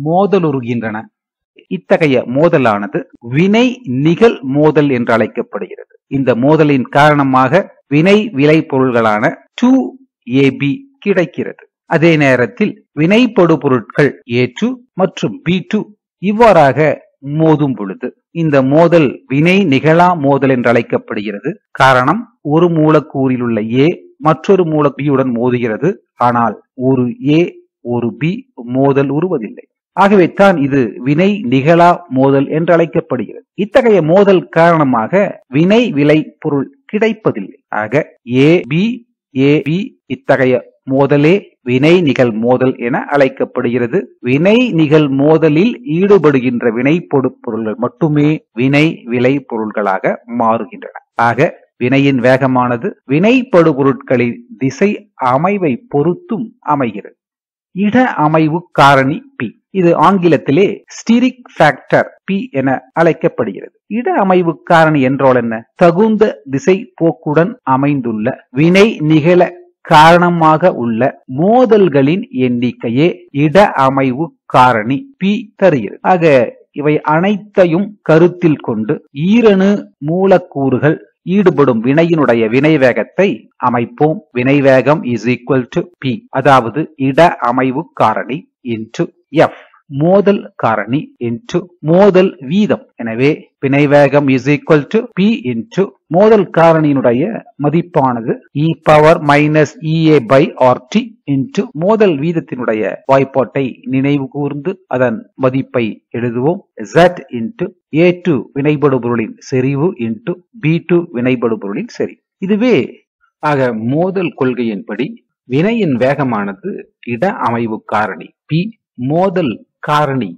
மோதலுறுகின்றன. இத்தகைய மோதலானது வினை நிகழ் மோதல் என்று அழைக்கப்படுகிறது. இந்த மோதலின் காரணமாக வினை விளை பொருள்களான 2AB கிடைக்கிறது. அதே நேரத்தில் வினைபடுபொருட்கள் A2 மற்றும் B2 இவ்வாறாக மோதும் பொழுது இந்த மோதல் வினை நிகழா மோதல் என்று அழைக்கப்படுகிறது. காரணம், ஒரு மூலக்கூறில் உள்ள A மற்றொரு மூலக்கூறுடன் மோதுகிறது. ஆனால் ஒரு A ஒரு B மோதல் உருவதில்லை. ஆகவே தான் இது வினை நிகழா மோதல் என்று அழைக்கப்படுகிறது. இத்தகைய மோதல் காரணமாக வினை விளை பொருள் கிடைப்பதில்லை. ஆக AB இத்தகைய மோதலே வினை நிகழ் மோதல் என அழைக்கப்படுகிறது. வினை நிகழ் மோதலில் ஈடுபடுகின்ற வினைபடுபொருள்கள் மட்டுமே வினை விளை பொருள்களாக மாறுகின்றன. ஆக வினையின் வேகமானது வினைபடுபொருட்களின் திசை அமைவை பொறுத்தும் அமைகிறது. இட அமைவு காரணி P, இது ஆங்கிலத்திலே ஸ்டீரிக் ஃபேக்டர் P என அழைக்கப்படுகிறது. இட அமைவு காரணி என்றால் என்ன? தகுந்த திசை போக்குடன் அமைந்துள்ள வினை நிகழ காரணமாக உள்ள மோதல்களின் எண்ணிக்கையே இட அமைவு காரணி P தருகிறது. ஆக இவை அனைத்தையும் கருத்தில் கொண்டு ஈரணு மூலக்கூறுகள் ஈடுபடும் வினையினுடைய வினை வேகத்தை அமைப்போம். வினை வேகம் is equal to P, அதாவது இட அமைவு காரணி into F, மோதல் காரணி into மோதல் வீதம். எனவே வினை வேகம் is equal to P into மோதல் காரணியினுடைய மதிப்பானது e power minus EA by RT into மோதல் வீதத்தினுடைய வாய்ப்பாட்டை நினைவு கூர்ந்து அதன் மதிப்பை எழுதுவோம். Z into A2 வினைபடுபொருளின் செறிவு into B2 வினைபடுபொருளின் செறிவு. இதுவே ஆக மோதல் கொள்கையின்படி வினையின் வேகமானது இட அமைவு காரணி P, மோதல் காரணி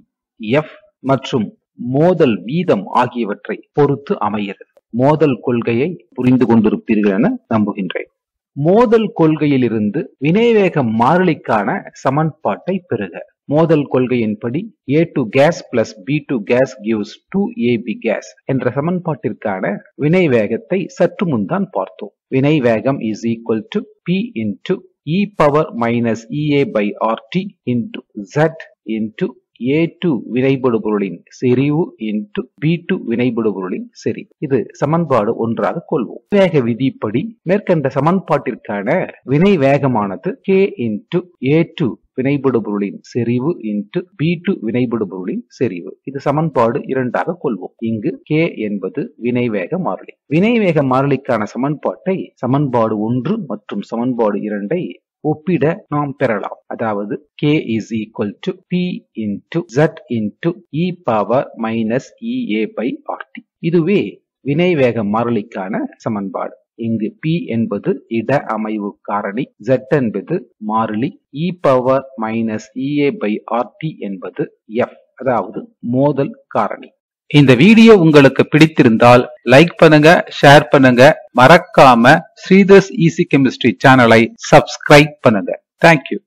F மற்றும் மோதல் வீதம் ஆகியவற்றை பொறுத்து அமைகிறது. மோதல் கொள்கையை புரிந்து கொண்டிருப்பீர்கள் என நம்புகின்றேன். மோதல் கொள்கையிலிருந்து வினைவேக மாறிலிக்கான சமன்பாட்டை பெறுக. மோதல் கொள்கையின்படி A2 gas plus B2 gas gives 2AB gas என்ற சமன்பாட்டிற்கான வினை வேகத்தை சற்று முன்தான் பார்த்தோம். வினை வேகம் is equal to P into e power minus EA by RT into Z into A2 வினைபடு பொருளின் செறிவு into B2 வினைபடு பொருளின் செறிவு. இது சமன்பாடு 1ஆக கொள்வோம். வேக விதிப்படி மேற்கண்ட சமன்பாட்டிற்கான வினை வேகமானது K into A2 வினைபடு பொருளின் செறிவு into B2 வினைபடு பொருளின் செறிவு. இது சமன்பாடு 2ஆக கொள்வோம். இங்கு K என்பது வினைவேக மாறிலி. வினைவேக மாறிலிக்கான சமன்பாட்டை சமன்பாடு 1 மற்றும் சமன்பாடு 2ஐ ஒப்பிட நாம் பெறலாம். அதாவது K is equal to P into Z into e power minus EA by RT. இதுவே வினைவேக மாறிலிக்கான சமன்பாடு. இங்கு P என்பது இட அமைவு காரணி, Z என்பது மாறிலி, e power minus EA by RT என்பது F, அதாவது மோதல் காரணி. இந்த வீடியோ உங்களுக்கு பிடித்திருந்தால் லைக் பண்ணுங்க, ஷேர் பண்ணுங்க, மறக்காம ஸ்ரீதர்ஸ் ஈஸி கெமிஸ்ட்ரி சேனலை சப்ஸ்கிரைப் பண்ணுங்க. தேங்க்யூ.